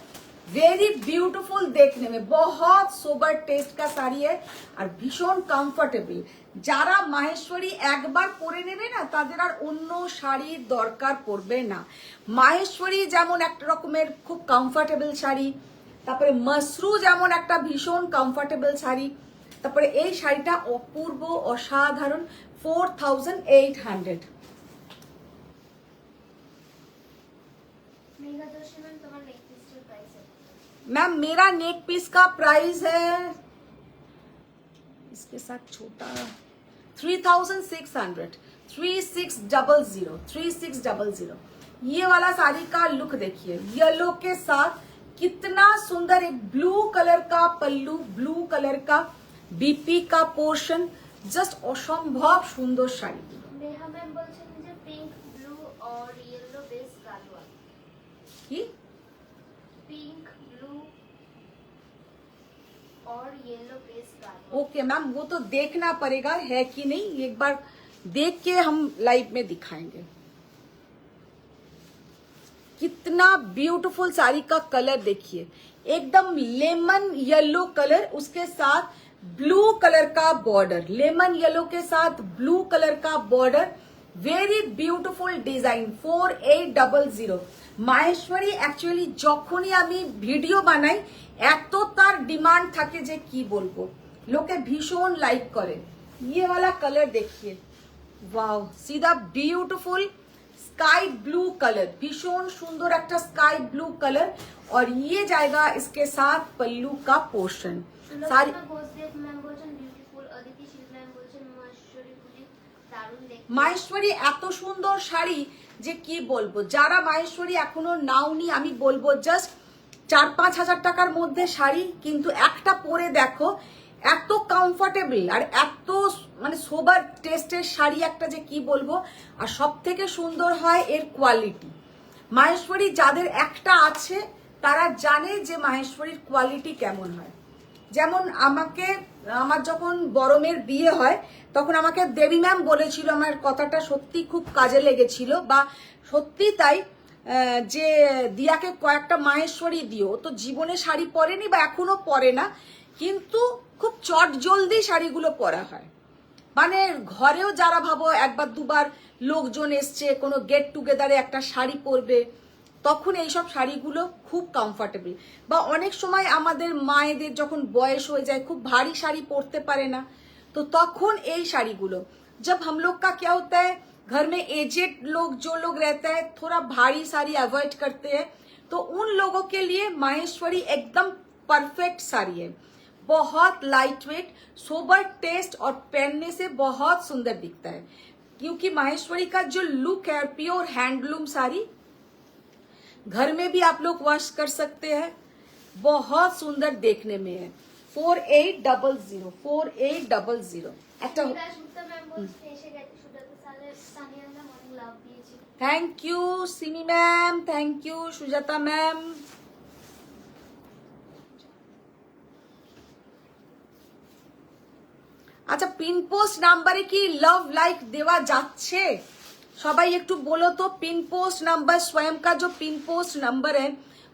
वेरी ब्यूटीफुल देखने में बहुत सोबर टेस्ट का साड़ी है और भीषण कंफर्टेबल যারা মাহেশ্বরী একবার পরে নেবে না তাদের আর অন্য শাড়ির দরকার পড়বে না মাহেশ্বরী যেমন একটা রকমের খুব কমফর্টেবল শাড়ি তারপরে মসরু যেমন একটা ভীষণ কমফর্টেবল শাড়ি তারপরে এই শাড়িটা অপূর্ব অসাধারণ 4,800 মেঘা দোষী ম্যাম তোমার নেক পিসের প্রাইস है मैम मेरा नेक पीस का प्राइस है इसके साथ छोटा 3,600 3600 ये वाला साड़ी का लुक देखिए येलो के साथ कितना सुंदर एक ब्लू कलर का पल्लू ब्लू कलर का बीपी का पोर्शन जस्ट असंभव सुंदर শাড়ি নেহা ম্যাম বলছেন যে পিঙ্ক ব্লু और येलो बेस গাদওয়াল কি पिंक ब्लू और येलो बेस गाजर। ओके मैम वो तो देखना पड़ेगा है कि नहीं एक बार देख के हम लाइव में दिखाएंगे कितना ब्यूटीफुल साड़ी का कलर देखिए, एकदम लेमन येलो कलर, उसके साथ ब्लू कलर का बॉर्डर, लेमन येलो के साथ ब्लू कलर का border, very beautiful design 4800। Maheshwari actually যখনই আমি ভিডিও বানাই এত তার ডিমান্ড থাকে যে কি বলবো, লোকে ভীষণ লাইক করে। ये वाला कलर देखिए, वाओ, सीधा ब्यूटीफुल स्काई ब्लू कलर, भीषण सुंदर एक स्काई ब्लू कलर, और ये जाएगा इसके साथ पल्लू का पोर्शन। सारी সুলক্ষণা ঘোষদেব ম্যাম বলছেন বিউটিফুল, অদিতি শীল ম্যাম বলছেন মহেশ্বরী খুবই দারুণ দেখতে। মাহেশ্বরী এত সুন্দর শাড়ি যে কি বলবো, যারা মাহেশ্বরী এখনো নাওনি আমি বলবো জাস্ট 4-5 হাজার টাকার মধ্যে শাড়ি, কিন্তু একটা পরে দেখো এত কমফোর্টেবল আর এত মানে সোবার টেস্টের শাড়ি একটা যে কি বলবো। আর সব থেকে সুন্দর হয় এর কোয়ালিটি। মাহেশ্বরী যাদের একটা আছে তারা জানে যে মাহেশ্বরীর কোয়ালিটি কেমন হয়। যেমন আমার যখন বড়মের বিয়ে হয় তখন আমাকে দেবী ম্যাম বলেছিল, আমার কথাটা সত্যি খুব কাজে লেগেছিল, বা সত্যি তাই, যে দিয়াকে কয়েকটা মাহেশ্বরী দিও। তো জীবনে শাড়ি পরেনি বা এখনো পরে না, কিন্তু খুব চট জলদি শাড়িগুলো পরা হয়। মানে ঘরেও যারা ভাবো একবার দুবার লোকজন এসছে কোনো গেট টুগেদারে একটা শাড়ি পরবে, তখন এইসব শাড়িগুলো খুব কমফোর্টেবল। বা অনেক সময় আমাদের মায়েদের যখন বয়স হয়ে যায় খুব ভারী শাড়ি পরতে পারে না, তো তখন এই শাড়িগুলো, जब हम लोग का क्या होता है घर में एजेड लोग जो लोग रहता है थोड़ा भारी साड़ी अवॉइड करते हैं, तो उन लोगों के लिए माहेश्वरी एकदम परफेक्ट साड़ी है। बहुत लाइट वेट, सोबर टेस्ट और पहनने से बहुत सुंदर दिखता है, क्योंकि माहेश्वरी का जो लुक है प्योर हैंडलूम साड़ी, घर में भी आप लोग वॉश कर सकते हैं, बहुत सुंदर देखने में है। 4800 একটা বিকাশ গুপ্তা ম্যাম বলছেন এসে গেছে সুজাতা সালের সানিয়া ম্যাম অনেক লাভ দিয়েছে। Thank you Simi ma'am, thank you Sujata ma'am. আচ্ছা, পিন পোস্ট নাম্বারে কি লাভ লাইক দেওয়া যাচ্ছে? সবাই একটু বলো তো, पिन पोस्ट नंबर स्वयं का जो पिन पोस्ट नंबर है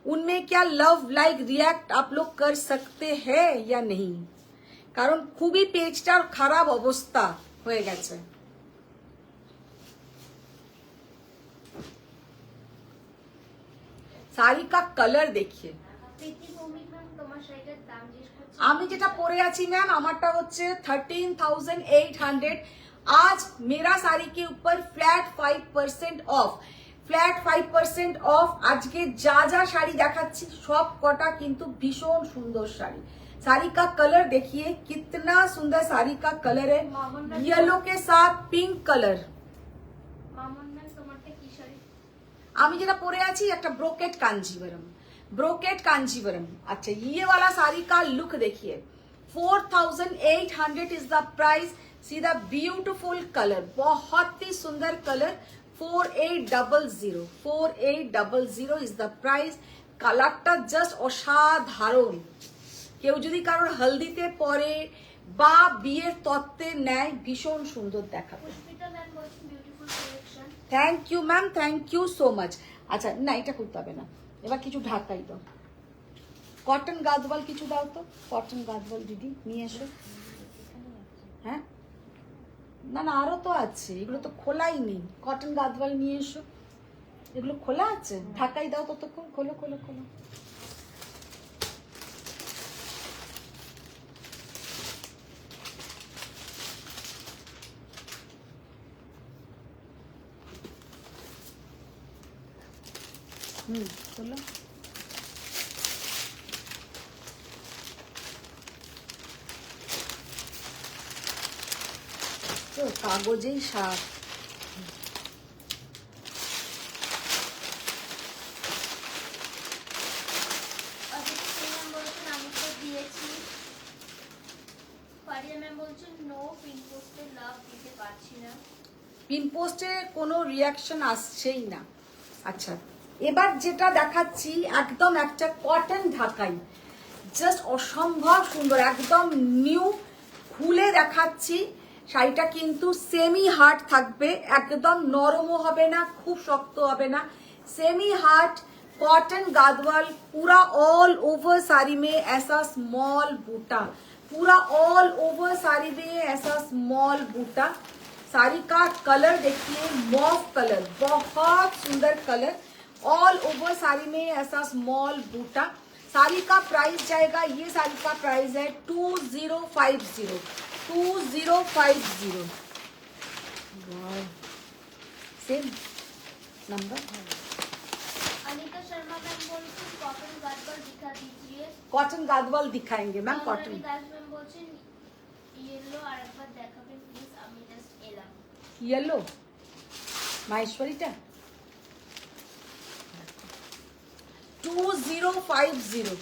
उनमें क्या लव लाइक रिएक्ट आप लोग कर सकते हैं या नहीं? কারণ খুবই পেজটার খারাপ অবস্থা হয়ে গেছে। শাড়ি কা কালার দেখিয়ে, প্রীতি ভৌমিক ম্যাম তোমার শাড়িটার দাম জিজ্ঞেস করছে। আমি যেটা পরে আছি ম্যাম আমারটা হচ্ছে 13,800। आज मेरा साड़ी के ऊपर फ्लैट 5% ऑफ, फ्लैट 5% ऑफ। আজকে যা যা শাড়ি দেখাচ্ছি সব কটা কিন্তু ভীষণ সুন্দর শাড়ি। साड़ी का कलर देखिए कितना सुंदर साड़ी का कलर है, येलो के साथ पिंक कलर। মামুন ম্যাম তোমারটা কি শাড়ি? আমি যেটা পরে আছি একটা ব্রোকেট কাঞ্জিভরম, ब्रोकेट कांजीवरम। अच्छा, ये वाला साड़ी का लुक देखिए, 4800 इज द प्राइस। सीधा ब्यूटीफुल कलर, बहुत ही सुंदर कलर, 4800 इज द प्राइस। কালারটা জাস্ট অসাধারণ। কেউ যদি কারোর হলদিতে পরে বা বিয়ের তত্ত্বে নেয় ভীষণ সুন্দর দেখাবে। পুষ্পিতা ম্যাম বলছেন beautiful collection. Thank you ma'am, thank you so much. আচ্ছা, না এটা করতে হবে না, এবার কিছু ঢাকাই দাও, কটন গাদওয়াল কিছু দাও তো, কটন গাদওয়াল দিদি নিয়ে এসো। হ্যাঁ, না না আরো তো আছে, এগুলো তো খোলাই নেই, কটন গাদওয়াল নিয়ে এসো। এগুলো খোলা আছে, ঢাকাই দাও ততক্ষণ, খোলো খোলো খোলো। খোলো। তো কাগজেই সাপ। অদিতি ম্যাম বলছেন আমি তো দিয়েছি। ফারিয়া ম্যাম বলছেন নো, পিন পোস্টে লাভ দিতে পারছি না। পিন পোস্টে কোনো রিয়াকশন আসছেই না। আচ্ছা, এবার যেটা দেখাচ্ছি একদম একটা কটন ঢাকাই, জাস্ট অসম্ভব সুন্দর, একদম নিউ, খুলে দেখাচ্ছি। শাড়িটা কিন্তু সেমি হার্ড থাকবে, একদম নরমও হবে না, খুব শক্ত হবে না, सेमी हार्ट कॉटन गादवाल, पूरा ऑल ओवर साड़ी में ऐसा स्मॉल बूटा, पूरा ऑल ओवर साड़ी में ऐसा स्मॉल बूटा। साड़ी का कलर देखिए, मॉव कलर, बहुत सुंदर कलर, ऑल ओवर साड़ी में ऐसा स्मॉल बूटा। साड़ी का प्राइस जाएगा, ये साड़ी का प्राइस है 2050, 2050। Same number. Anika Sharma ma'am बोलছেন कॉटन गादवाल दिखा दीजिए। कॉटन गादवाल दिखाएंगे ma'am, Anurani cotton Das ma'am বলছেন ইয়েলো আরেকবার দেখাবেন প্লিজ, আমি জাস্ট এলাম। येलो মাহেশ্বরীটা 2050,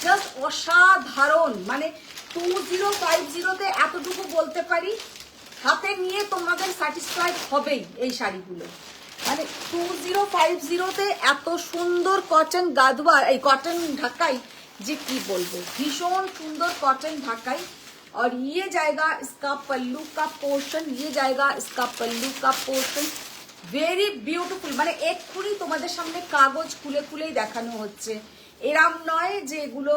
জাস্ট অসাধারণ। মানে 2050 এতটুকু বলতে পারি, হাতে নিয়ে তোমাদের স্যাটিসফাইড হবেই এই শাড়িগুলো। মানে 2050 এত সুন্দর কটন গাদওয়াল, এই কটন ঢাকাই, যে কি বলবো, ভীষণ সুন্দর কটন ঢাকাই। और ये जाएगा इसका पल्लू का पोर्शन, ये जाएगा इसका पल्लू का पोर्शन। Very beautiful. মানে এক্ষুনি তোমাদের সামনে কাগজ খুলে খুলেই দেখানো হচ্ছে, এরাম নয় যে এগুলো,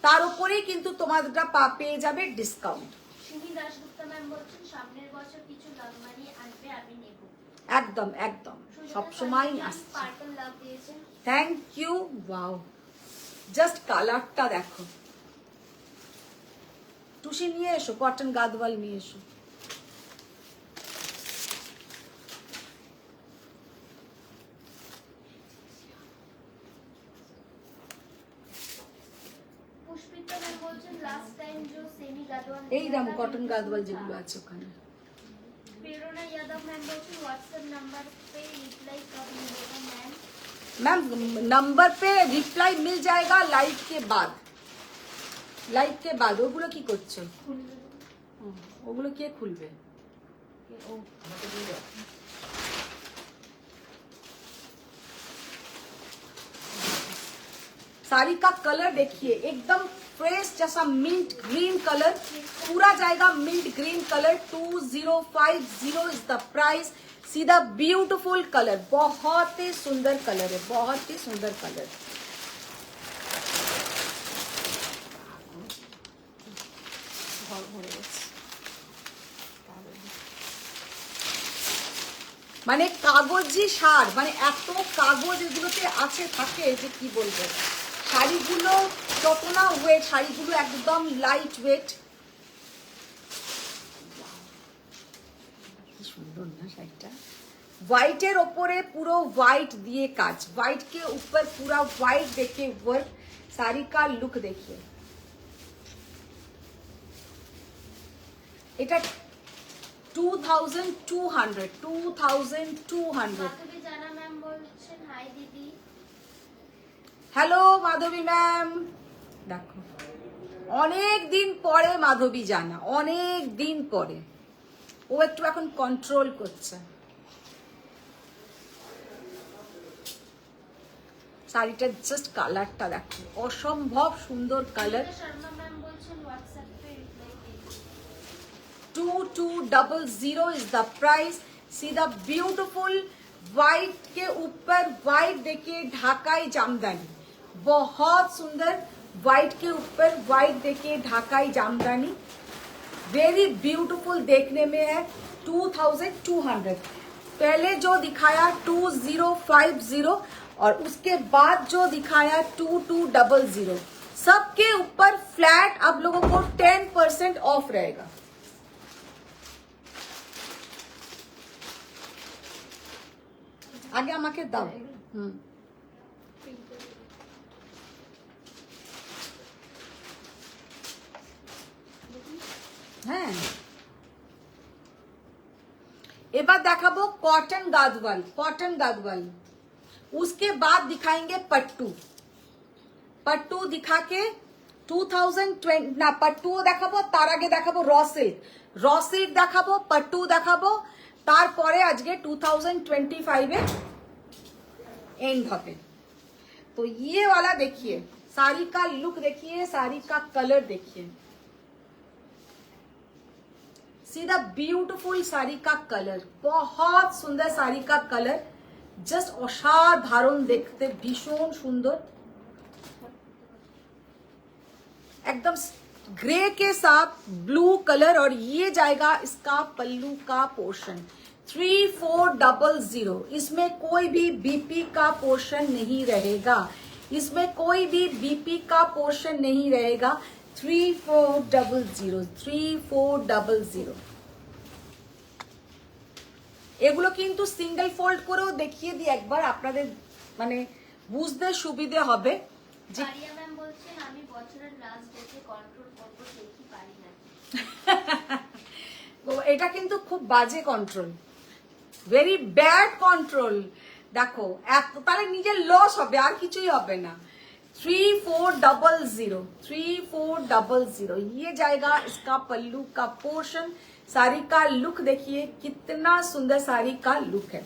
তার উপরেই কিন্তু তোমরা পেয়ে যাবে ডিসকাউন্ট। সুমি দাশগুপ্তা ম্যাম বলছেন সামনের বছর কিছু লাভমানি আসবে, আমি নেব। একদম একদম, সবসময় আসছে। পার্পল লাভ দিয়েছেন। Thank you. ওয়াও, জাস্ট কালারটা দেখো। টুসি নিয়ে এসো, কটন গাদওয়াল নিয়ে এসো। পুষ্পিতা ম্যাম বলছেন লাস্ট টাইম जो सेमी गादवाल এই দাম কটন গাদওয়াল যেগুলো আছে ওখানে। प्रेरणा यादव मैम बोलছেন व्हाट्सएप नंबर पे रिप्लाई कब मिलेगा मैम? मैम नंबर पे रिप्लाई मिल जाएगा लाइव के बाद, লাইভ কে বাদ। ওগুলো কি করছো? ওগুলো কে খুলবে? साड़ी का कलर देखिए, एकदम फ्रेश जैसा मिंट ग्रीन कलर, पूरा जाएगा mint green colour. 2050 is the price. सीधा ब्यूटीफुल कलर, बहुत ही सुंदर कलर है, बहुत ही सुंदर कलर। মানে কাগজি সার, মানে এত কাগজ এগুলোতে আছে থাকে যে কি বলবো। শাড়িগুলো যত না ওয়েট, শাড়িগুলো একদম লাইট ওয়েট। কি সুন্দর না শাড়িটা, হোয়াইটের ওপরে পুরো হোয়াইট দিয়ে কাজ, হোয়াইট के ऊपर पूरा व्हाइट देखिए वर्क। साड़ी का लुक देखिए, এটা 2200, 2200। মাধবী জানা ম্যাম বলছেন হাই দিদি। হ্যালো মাধবী ম্যাম, দেখো অনেক দিন পরে মাধবী জানা, অনেক দিন পরে। ও একটু এখন কন্ট্রোল করছে। শাড়িটার জাস্ট কালারটা দেখো, অসম্ভব সুন্দর কালার। শর্মা ম্যাম বলছেন হোয়াটসঅ্যাপ पे रिप्लाई दीजिए। 2200 इज द प्राइस। सीधा ब्यूटीफुल व्हाइट के ऊपर व्हाइट देखिए, ढाकाई जामदानी, बहुत सुंदर। व्हाइट के ऊपर व्हाइट देखिए, ढाकाई जामदानी, वेरी ब्यूटीफुल देखने में है। 2200। पहले जो दिखाया 2050 और उसके बाद जो दिखाया 2200, सबके ऊपर फ्लैट आप लोगों को 10% ऑफ रहेगा। আগে আমাকে দাও। হ্যাঁ, এবার দেখাবো কটন গাদওয়াল, কটন গাদওয়াল। उसके बाद दिखाएंगे पट्टू। पट्टू दिखा के 2020 না, पट्टू দেখাবো, তার আগে দেখাবো র সিল্ক, র সিল্ক দেখাবো, पट्टू দেখাবো, তারপরে আজকে 2025 এ एंड হবে। तो ये वाला देखिए, साड़ी का लुक देखिए, साड़ी का कलर देखिए, सीधा ब्यूटीफुल साड़ी का कलर, बहुत सुंदर साड़ी का कलर। জাস্ট অসাধারণ দেখতে, ভীষণ সুন্দর, एकदम ग्रे के साथ ब्लू कलर। और ये जाएगा इसका पल्लू का पोर्शन 3400। इसमें कोई भी बीपी का पोर्शन नहीं रहेगा, इसमें कोई भी बीपी का पोर्शन नहीं रहेगा। 3400 এগুলো কিন্তু সিঙ্গেল ফোল্ড করেও দেখিয়ে দিই একবার, আপনাদের মানে বুঝতে সুবিধে হবে। আরিয়া ম্যাম বলছেন আমি বছরের লাস্ট ডেতে কন্ট্রোল করব, দেখি পারি না। এটা কিন্তু খুব বাজে কন্ট্রোল, ভেরি ব্যাড কন্ট্রোল। দেখো এত তাহলে নিজের লস হবে, আর কিছুই হবে না। 3400 ये जाएगा इसका पल्लू का पोर्शन। साड़ी का लुक देखिए, कितना सुंदर साड़ी का लुक है,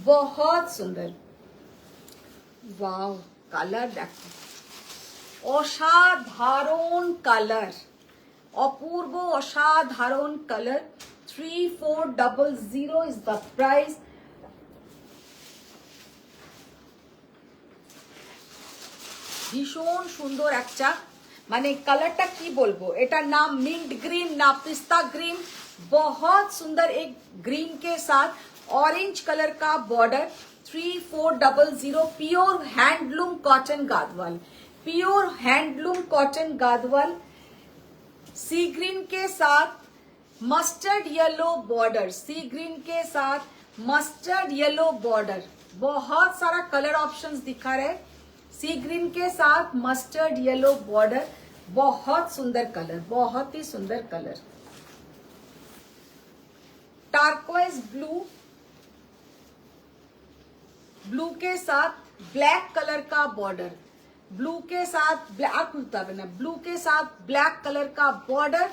बहुत सुंदर। वाव, কালার দেখো, অসাধারণ কালার, অপূর্ব অসাধারণ কালার। 3400 is the price। ভীষণ সুন্দর একটা, মানে কালারটা কি বলবো, এটার নাম মিন্ট গ্रीन ना पिस्ता ग्रीन। बहुत सुंदर एक ग्रीन के साथ ऑरेंज कलर का border. 3400 pure handloom cotton Gadwal, pure handloom cotton Gadwal. Sea green के साथ mustard yellow border, sea green के साथ मस्टर्ड येलो बॉर्डर। बहुत सारा कलर ऑप्शंस दिखा रहे। सी ग्रीन के साथ मस्टर्ड येलो बॉर्डर, बहुत सुंदर कलर, बहुत ही सुंदर कलर। टार्कोइज ब्लू, ब्लू के साथ ब्लैक कलर का बॉर्डर, ब्लू के साथ ब्लू के साथ ब्लैक कलर का बॉर्डर।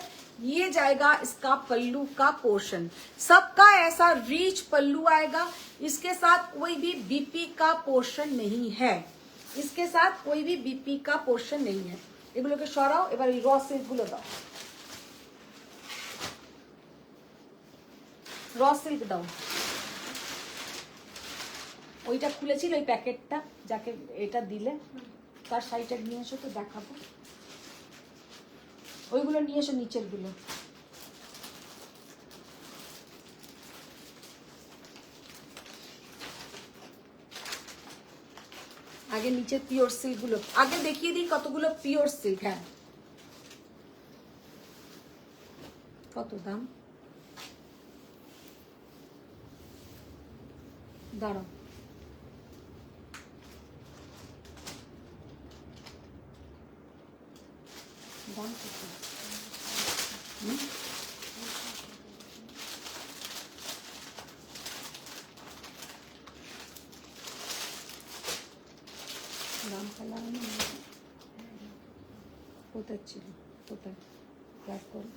ये जाएगा इसका पल्लू का पोर्शन। सबका ऐसा रीच पल्लू आएगा। इसके साथ कोई भी बीपी का पोर्शन नहीं है, इसके साथ कोई भी बीपी का पोर्शन नहीं है। এগুলোকে সরাও, এবার এই র সিল্ক গুলো দাও, র সিল্ক দাও। ওইটা খুলেছিল ওই প্যাকেটটা, যাকে এটা দিলে তার সাইডটা নিয়ে এসো তো দেখাবো। ওইগুলো নিয়ে এসো, নিচের গুলো। আগে নিচে পিওর সিল্ক গুলো আগে দেখিয়ে দিই, কতগুলো পিওর সিল্ক। হ্যাঁ, কত দাম দাঁড়াও, দাম কত? দাম ফেলা কোথায় ছিল, কোথায় ক্লাস করো।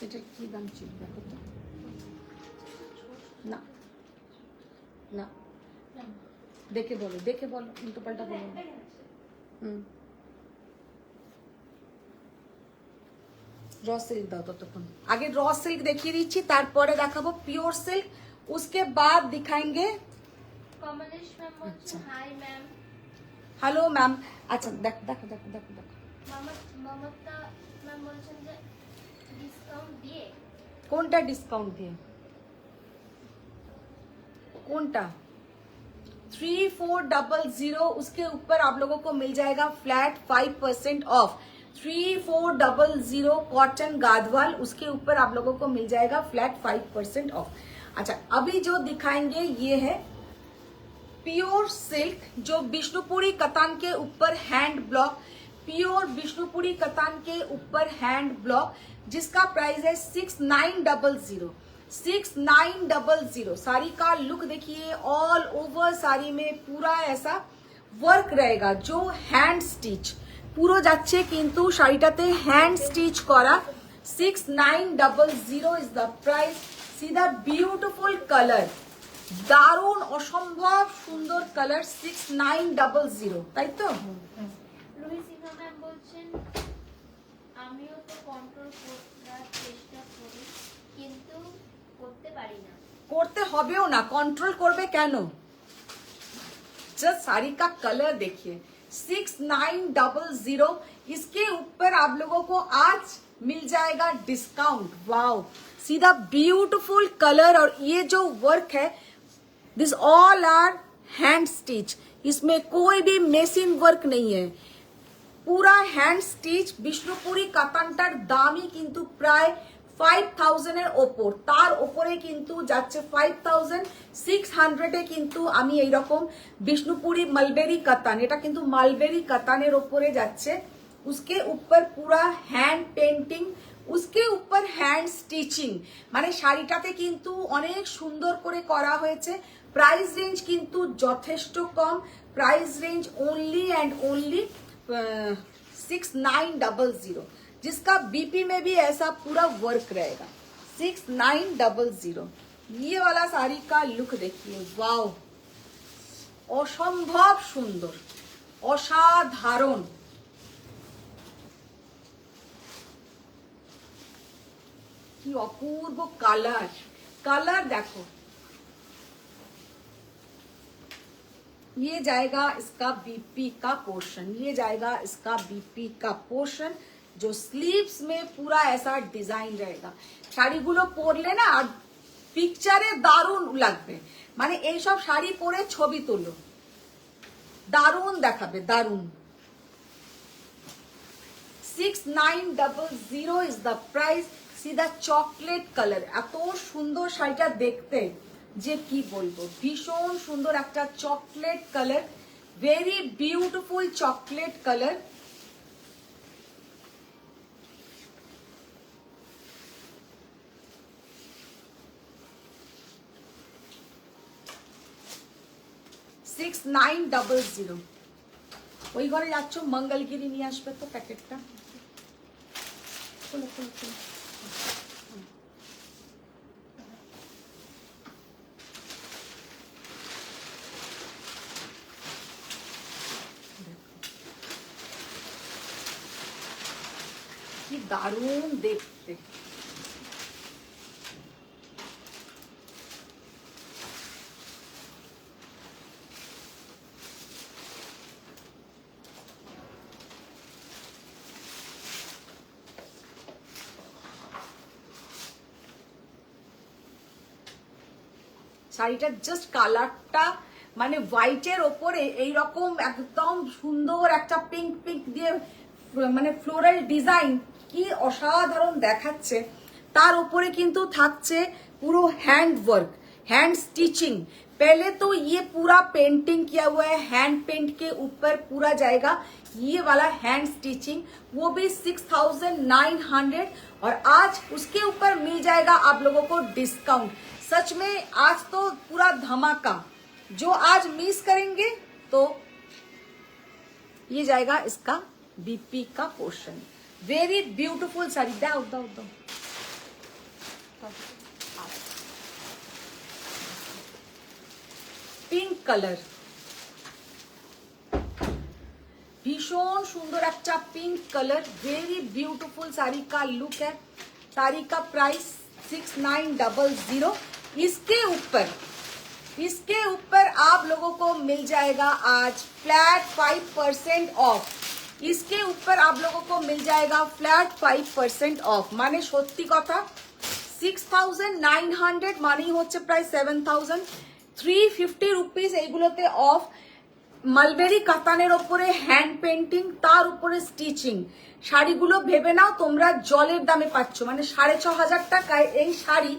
এটার কি দাম ছিল দেখো তো। না না, দেখে বলো, দেখে বলো, উল্টো পাল্টা বলো। র সিল্ক দাও ততক্ষণ। আগে র সিল্ক দেখিয়ে দিচ্ছি, তারপরে দেখাবো পিওর সিল্ক, उसके बाद दिखाएंगे। কমলেশ ম্যাম বলছেন হাই ম্যাম। Hello ma'am. আচ্ছা দেখো দেখো দেখো দেখো দেখো, মমতা ম্যাম বলছেন যে ডিসকাউন্ট দিয়ে। কোনটা ডিসকাউন্ট দিয়ে, কোনটা? 3400, उसके ऊपर आप लोगों को मिल जाएगा फ्लैट 5% ऑफ। 3400 कॉटन गादवाल, उसके ऊपर आप लोगों को मिल जाएगा फ्लैट 5% ऑफ। अच्छा, अभी जो दिखाएंगे ये है प्योर सिल्क, जो विष्णुपुरी कतान के ऊपर हैंड ब्लॉक, प्योर विष्णुपुरी कतान के ऊपर हैंड ब्लॉक, जिसका प्राइस है 6900। 6900। साड़ी का लुक देखिए, ऑल ओवर साड़ी में पूरा ऐसा वर्क रहेगा, जो हैंड स्टिच পুরো যাচ্ছে, কিন্তু শাড়িটাতে হ্যান্ড স্টিচ করা। 6900 is the price. C the beautiful colour, দারুণ অসম্ভব সুন্দর কালার 6900, তাই তো? রুহি সিনহা ম্যাম বলছেন আমিও তো কন্ট্রোল করার চেষ্টা করি কিন্তু করতে পারি না। করতে হবেও না, कंट्रोल করবে কেন? जस्ट साड़ी का कलर देखिए 6900, इसके ऊपर आप लोगों को आज मिल जाएगा डिस्काउंट। वाओ, सीधा ब्यूटीफुल कलर, और ये जो वर्क है this all are hand stitch, इसमें कोई भी मेसिन वर्क नहीं है, পুরা হ্যান্ড স্টিচ। বিষ্ণুপুরি কাতানটার দামই কিন্তু প্রায় 5000 এর ওপর, তার ওপরে কিন্তু যাচ্ছে 5600 এ কিন্তু আমি এইরকম বিষ্ণুপুরি মালবেরি কাতান, এটা কিন্তু মালবেরি কাতানের ওপরে যাচ্ছে। उसके ऊपर पूरा হ্যান্ড পেন্টিং, उसके ऊपर হ্যান্ড স্টিচিং, মানে শাড়িটাতে কিন্তু অনেক সুন্দর করে করা হয়েছে। প্রাইস রেঞ্জ কিন্তু যথেষ্ট কম, প্রাইস রেঞ্ज ओनली एंड ओनली 6900, जिसका बीपी में भी ऐसा पूरा वर्क रहेगा। 6900, ये वाला साड़ी का लुक देखिए, वाओ অসম্ভব সুন্দর, অসাধারণ। কি অপূর্ব কালার, কালার দেখো। ये जाएगा इसका बीपी का पोर्शन, ये जाएगा इसका बीपी का पोर्शन, जो स्लीव्स में पूरा ऐसा डिजाइन रहेगा। শাড়িগুলো পরলে না আর পিকচারে দারুণ লাগবে, মানে এইসব শাড়ি পরে ছবি তোলো, দারুণ দেখাবে, দারুণ। 6900 ইজ দ্য প্রাইস। সিধা চকলেট কালার, এত সুন্দর শাড়িটা দেখতে যে কি বলবো, ভীষণ সুন্দর একটা chocolate colour, very beautiful chocolate colour. $6900। ওই ঘরে যাচ্ছ, মঙ্গলগিরি নিয়ে আসবে তো প্যাকেটটা। খোলো খোলো খোলো। কি দারুণ দেখতে, শাড়িটার জাস্ট কালারটা মানে হোয়াইটের ওপরে এইরকম একদম সুন্দর একটা পিঙ্ক পিঙ্ক দিয়ে মানে ফ্লোরাল ডিজাইন, কি অসাধারণ দেখাচ্ছে। তার উপরে কিন্তু থাকছে পুরো हैंड वर्क, हैंड स्टिचिंग। पहले तो ये पूरा पेंटिंग किया हुआ है, हैंड पेंट के ऊपर पूरा जाएगा ये वाला हैंड स्टिचिंग, वो भी 6900, और आज उसके ऊपर मिल जाएगा आप लोगों को डिस्काउंट। सच में आज तो पूरा धमाका, जो आज मिस करेंगे तो ये जाएगा इसका बीपी का पोर्शन। वेरी ब्यूटीफुल साड़ी, दाओ दाओ दाओ, पिंक कलर, भीषण सुंदर अच्छा pink colour, very beautiful sari का लुक है। साड़ी का प्राइस 6900। इसके ऊपर आप लोगों को मिल जाएगा आज फ्लैट 5% ऑफ। इसके ऊपर आप लोगों को मिल जाएगा फ्लैट 5% ऑफ, माने सत्यि कथा 6900 मानी होच्छे प्राय 7350 रुपीस এইগুলোতে অফ। মালবেরি কাতানের উপরে হ্যান্ড পেন্টিং, তার উপরে স্টিচিং। শাড়িগুলো ভেবে নাও তোমরা জলের দামে পাচ্ছ, মানে 6500 টাকায় এই শাড়ি,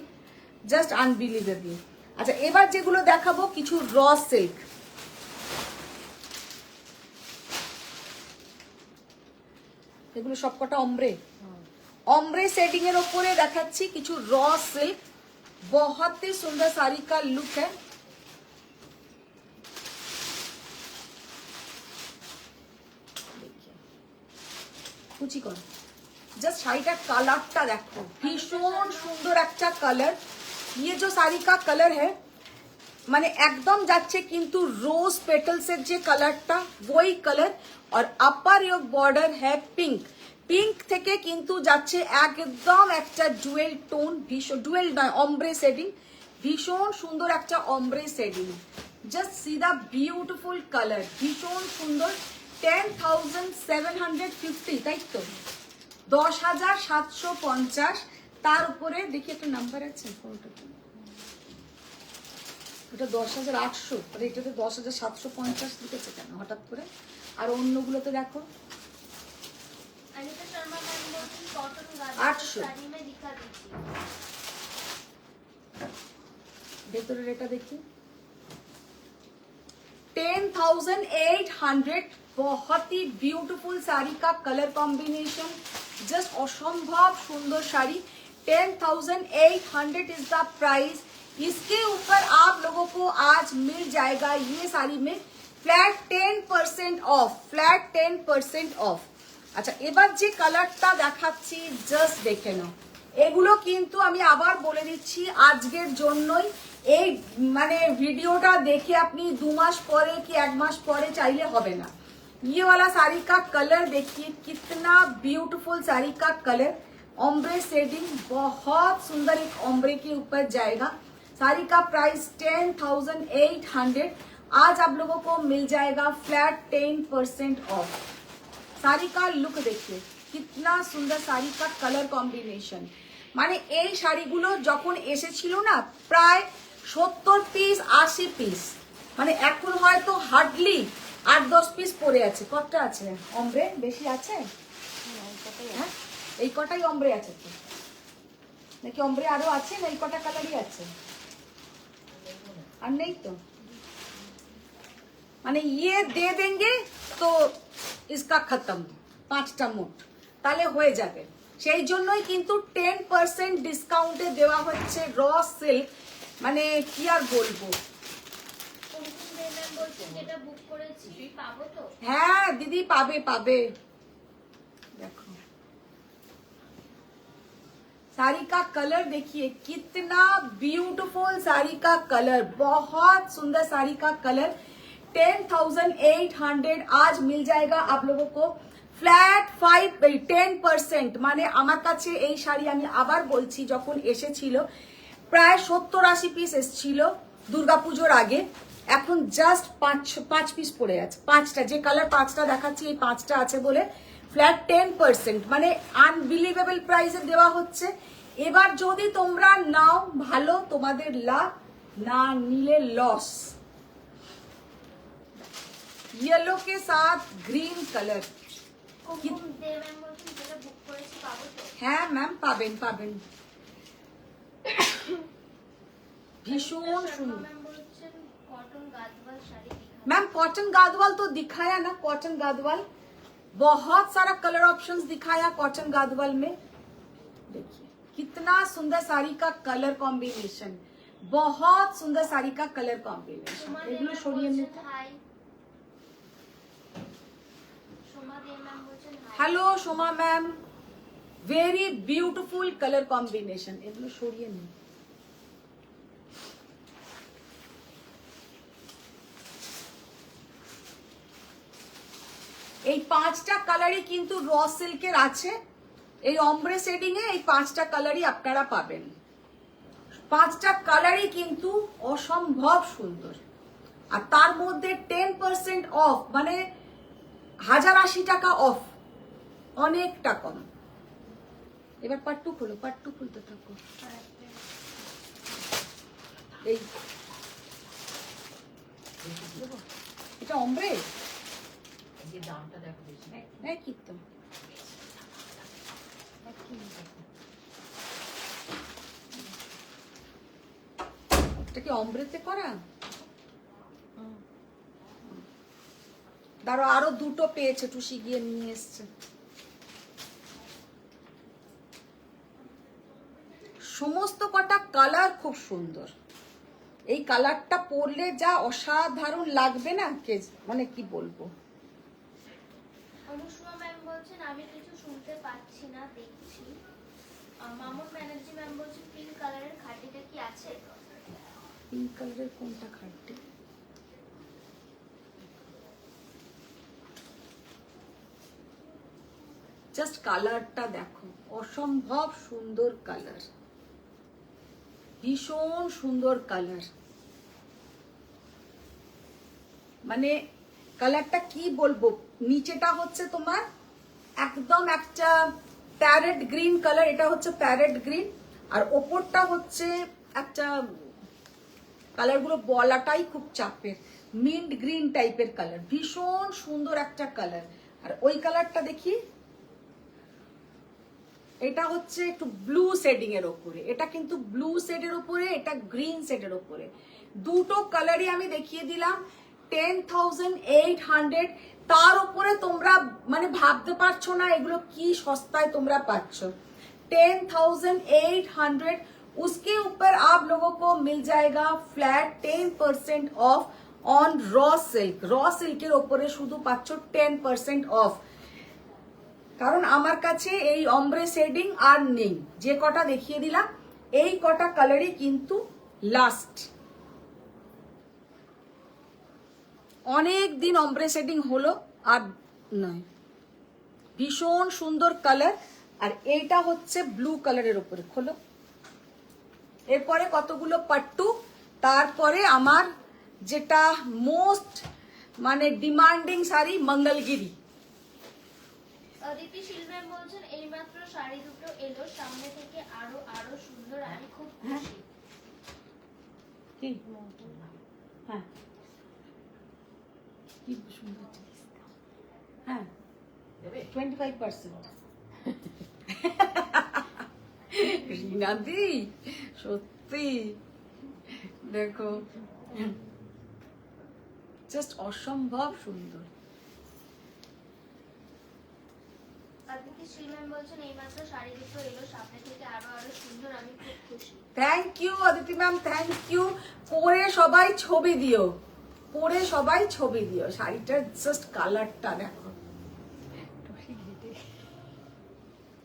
জাস্ট আনবিলিভেবল। আচ্ছা, এবার যেগুলো দেখাবো কিছু র সিল্ক। এগুলো সবকটা অমরে, অমরে सेटिंग এর উপরে দেখাচ্ছি কিছু র সিল্ক। बहुत ही सुंदर साड़ी का लुक है। কুচি করো, জাস্ট শাড়িটার কালারটা দেখো, ভীষণ সুন্দর একটা কালার। ये जो साड़ी का कलर है মানে একদম যাচ্ছে কিন্তু রোজ পেटल्सের যে কালারটা ওই কালার আর আপার ইয়োক বর্ডার হ্যাঁ পিঙ্ক পিঙ্ক থেকে কিন্তু যাচ্ছে একদম একটা ডুয়েল টোন ভীষণ ডুয়েল নয় অমব্রে শেডিং ভীষণ সুন্দর একটা অমব্রে শেডিং জাস্ট সি দা বিউটিফুল কালার ভীষণ সুন্দর 10,750 তাই তো 10,750 তার উপরে দেখি একটা নাম্বার আছে কোনটা ওটা 10,800 আর এটাতে 10,750 লিখেছে কেন হঠাৎ করে আর অন্যগুলোতে দেখো अनिता शर्मा मैम बोलती कॉटन 800 साड़ी में दिखा दीजिए। ভেতরের এটা দেখি 10,800 बहुत ही ब्यूटीफुल साड़ी का कलर कॉम्बिनेशन जस्ट असंभव सुंदर साड़ी 10,800 इज द प्राइस इसके ऊपर आप लोगों को आज मिल जाएगा ये साड़ी में फ्लैट 10% ऑफ फ्लैट 10% ऑफ আচ্ছা এবার যে কালারটা দেখাচ্ছি জাস্ট দেখে নাও এগুলো কিন্তু আমি আবার বলে দিচ্ছি আজকের জন্যই এই মানে ভিডিওটা দেখে আপনি 2 মাস পরে কি 1 মাস পরে চাইলে হবে না ये वाला साड़ी का कलर देखिए कितना ब्यूटीफुल साड़ी का कलर ओम्ब्रे शेडिंग बहुत सुंदर एक ओम्ब्रे के ऊपर जाएगा साड़ी का प्राइस 10,800 आज आप लोगों को मिल जाएगा फ्लैट 10% ऑफ साड़ी का लुक देखिए कितना सुंदर साड़ी का कलर कॉम्बिनेशन মানে এই শাড়িগুলো যখন এসেছিল না প্রায় 70 পিস 80 পিস মানে এখন হয়তো হার্ডলি 8-10 পিস পড়ে আছে কতটা আছে অমব্রে বেশি আছে হ্যাঁ এই কটাই অমব্রে আছে তো নাকি অমব্রে আরো আছে না এই কটা কালারই আছে আর নেই তো মানে ये दे देंगे तो इसका खत्म 5টা মোট তাহলে হয়ে যাবে সেই জন্যই কিন্তু 10% ডিসকাউন্টে দেওয়া হচ্ছে র সিল্ক মানে কি আর বলবো कुमकुम दे मैम बोलছেন যেটা বুক করেছি পাবো তো হ্যাঁ দিদি পাবে পাবে দেখো साड़ी का कलर देखिए कितना ब्यूटीफुल साड़ी का कलर बहुत सुंदर साड़ी का कलर 10,800 आज मिल जाएगा आप लोगों को फ्लैट 10% মানে আমার কাছে এই শাড়ি আমি আবার বলছি যখন এসেছিল প্রায় 70-80 পিস এসেছিল দুর্গাপূজার আগে এখন জাস্ট 5 পিস পড়ে আছে 5টা যে কালার 5টা দেখাচ্ছি এই 5টা আছে বলে ফ্ল্যাট 10% মানে আনবিলিভেবল প্রাইসে দেওয়া হচ্ছে এবার যদি তোমরা নাও ভালো তোমাদের লাভ না নিলে লস येलो के साथ ग्रीन कलर कुमकुम दे मैम बोलছেন যেটা বুক করেছি পাবো তো হ্যাঁ ম্যাম পাবেন পাবেন ভীষণ সুন্দর मैम बोलছেন कॉटन गादवाल শাড়ি दिखा मैम कॉटन गादवाल तो दिखाया ना कॉटन गादवाल बहुत सारा कलर ऑप्शंस दिखाया कॉटन गादवाल में देखिए कितना सुंदर साड़ी का कलर कॉम्बिनेशन बहुत सुंदर साड़ी का कलर कॉम्बिनेशन সোমা দে এগুলো ম্যাম সরিয়ে বলছেন নিতে হাই সোমা দে ম্যাম বলছেন hi hello Soma ma'am very beautiful colour combination এগুলো সরিয়ে নিন এই 5টা কালারই কিন্তু র সিল্কের আছে এই অমব্রে শেডিং এ এই 5টা কালারই আপনারা পাবেন 5টা কালারই কিন্তু অসম্ভব সুন্দর আর তার মধ্যে 10% অফ মানে 1,080 টাকা অফ অনেকটা কম এবার পাট্টু খুলো পাট্টু খুলতে থাকো এই এটা অমব্রে नहीं कितना এটা কি অমব্রেতে করা দাঁড়ো আরো দুটো পেয়েছে টুসি গিয়ে নিয়ে এসছে সমস্ত কটা কালার খুব সুন্দর এই কালারটা পরলে যা অসাধারণ লাগবে না কে মানে কি বলবো অনুষ্মা ম্যাম বলছেন আমি কিছু শুনতে পাচ্ছি না দেখছি মামুন ব্যানার্জি ম্যাম বলছেন পিঙ্ক কালারের খাটিটা কি আছে পিঙ্ক কালারের কোনটা খাটটি? জাস্ট কালারটা দেখো, অসম্ভব সুন্দর কালার, ভীষণ সুন্দর কালার। মানে কালারটা কি বলবো, নিচেটা হচ্ছে তোমার একদম একটা প্যারেট গ্রিন কালার, এটা হচ্ছে প্যারেট গ্রিন, আর ওপরটা হচ্ছে একটা কালারগুলো বলাটাই খুব চাপের, মিন্ট গ্রিন টাইপের কালার, ভীষণ সুন্দর একটা কালার। আর ওই কালারটা দেখি, এটা হচ্ছে একটু ব্লু শেডিং এর ওপরে, এটা কিন্তু ব্লু শেডের ওপরে, এটা গ্রিন শেডের ওপরে, দুটো কালারই আমি দেখিয়ে দিলাম। 10,800, তার উপরে তোমরা মানে ভাবতে পারছো না এগুলো কি সস্তায় তোমরা পাচ্ছ। 10,800, उसके ऊपर आप लोगों को मिल जाएगा flat 10% off on raw silk. Raw सिल्केर ওপরে শুধু পাচ্ছ 10% অফ। কারণ আমার কাছে এই অমব্রে শেডিং আর নেই, যে কটা দেখিয়ে দিলাম এই কটা কালারই কিন্তু লাস্ট। অনেক দিন অমব্রে শেডিং হলো আর নয়, ভীষণ সুন্দর কালার। আর এইটা হচ্ছে ব্লু কালারের উপরে, খোলো। এরপরে কতগুলো পাট্টু, তারপরে আমার যেটা মোস্ট মানে ডিমান্ডিং শাড়ি মঙ্গলগিরি। অদিতি শীল ম্যাম বলছেন এইমাত্র শাড়ি দুটো এলো, সামনে থেকে আরো আরো সুন্দর, আমি খুব খুশি। কি? হ্যাঁ, কি সুন্দর জিনিস। হ্যাঁ, 25%। রিনাদি সত্যি দেখো, জাস্ট অসম্ভব সুন্দর। অদিতি শীল ম্যাম বলছেন এইমাত্র শাড়ি দুটো এলো, সামনে থেকে আরো আরো সুন্দর, আমি খুব খুশি। Thank you Aditi ma'am, thank you. পরে সবাই ছবি দিও, পরে সবাই ছবি দিও। শাড়িটার জাস্ট কালারটা দেখো,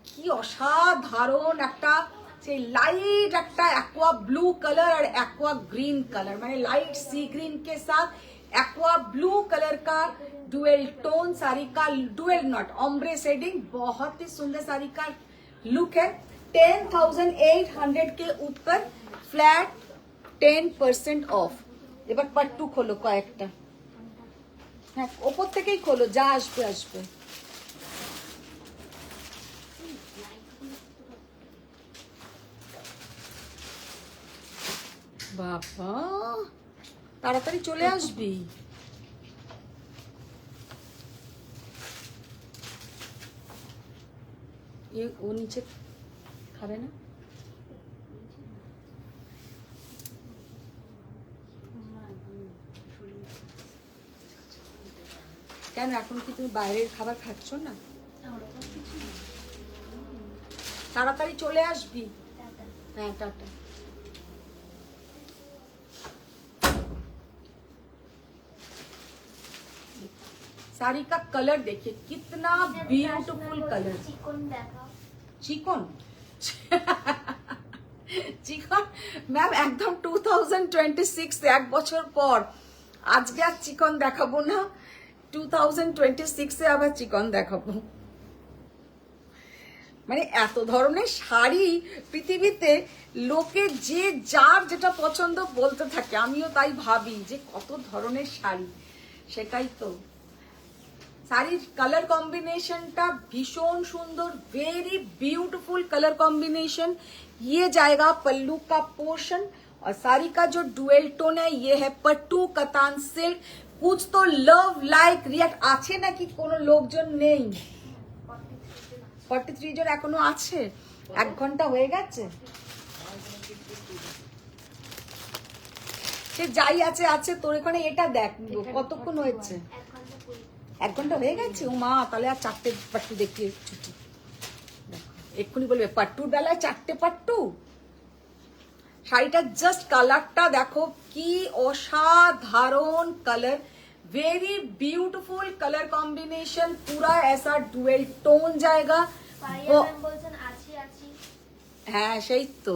কি অসাধারণ একটা, সেই লাইট একটা एक्वा ब्लू कलर और एक्वा ग्रीन कलर, माने लाइट सी ग्रीन के साथ एक्वा ब्लू कलर का डुअल टोन साड़ी का, डुअल नॉट ओम्ब्रे शेडिंग, बहुत ही सुंदर साड़ी का लुक है। 10,800 के ऊपर फ्लैट 10% ऑफ। এবার পাট্টু খোলো কয়েকটা, হ্যাঁ ওপর থেকেই খোলো, যা আসবে আসবে। বাবা তাড়াতাড়ি চলে আসবি। ও নিচে খাবে না? কেন এখন কি তুমি বাইরের খাবার খাচ্ছ না? তাড়াতাড়ি চলে আসবি। হ্যাঁ টাটা। साड़ी का कलर देखिए कितना ब्यूटीफुल कलर। চিকন দেখাও। চিকন চিকন ম্যাম একদম 2026 এক বছর পর আজকে আর চিকন দেখাবো না, 2026 এ আবার চিকন দেখাবো। মানে এত ধরনের শাড়ি পৃথিবীতে, লোকে যে যার যেটা পছন্দ বলতে থাকে, আমিও তাই ভাবি যে কত ধরনের শাড়ি, সেটাই তো। শাড়ির কালার কম্बिनेशनটা ভীষণ সুন্দর, वेरी ब्यूटीफुल कलर कॉम्बिनेशन। ये जाएगा पल्लू का पोर्शन और साड़ी का जो डुअल टोन है ये है पट्टू कतान सिल्क। कुछ तो लव लाइक रिएक्ट আছে নাকি কোনো লোকজন নেই? 43 জন এখনো আছে, 1 ঘন্টা হয়ে গেছে। সে যাই আছে আছে, তোর এখানে এটা দেখ কতক্ষণ হয়েছে, 1 ঘন্টা হয়ে গেছে। ও মা, তাহলে আর 4টে পাট্টু দেখিয়ে ছুটি। এক্ষুনি বলবে পাট্টুর বেলায় 4টে পাট্টু। শাড়িটার জাস্ট কালারটা দেখো, কি অসাধারণ colour, very beautiful colour combination, पूरा ऐसा डुअल टोन जाएगा। ফারিয়া ম্যাম বলছেন আছি আছি। হ্যাঁ সেই তো,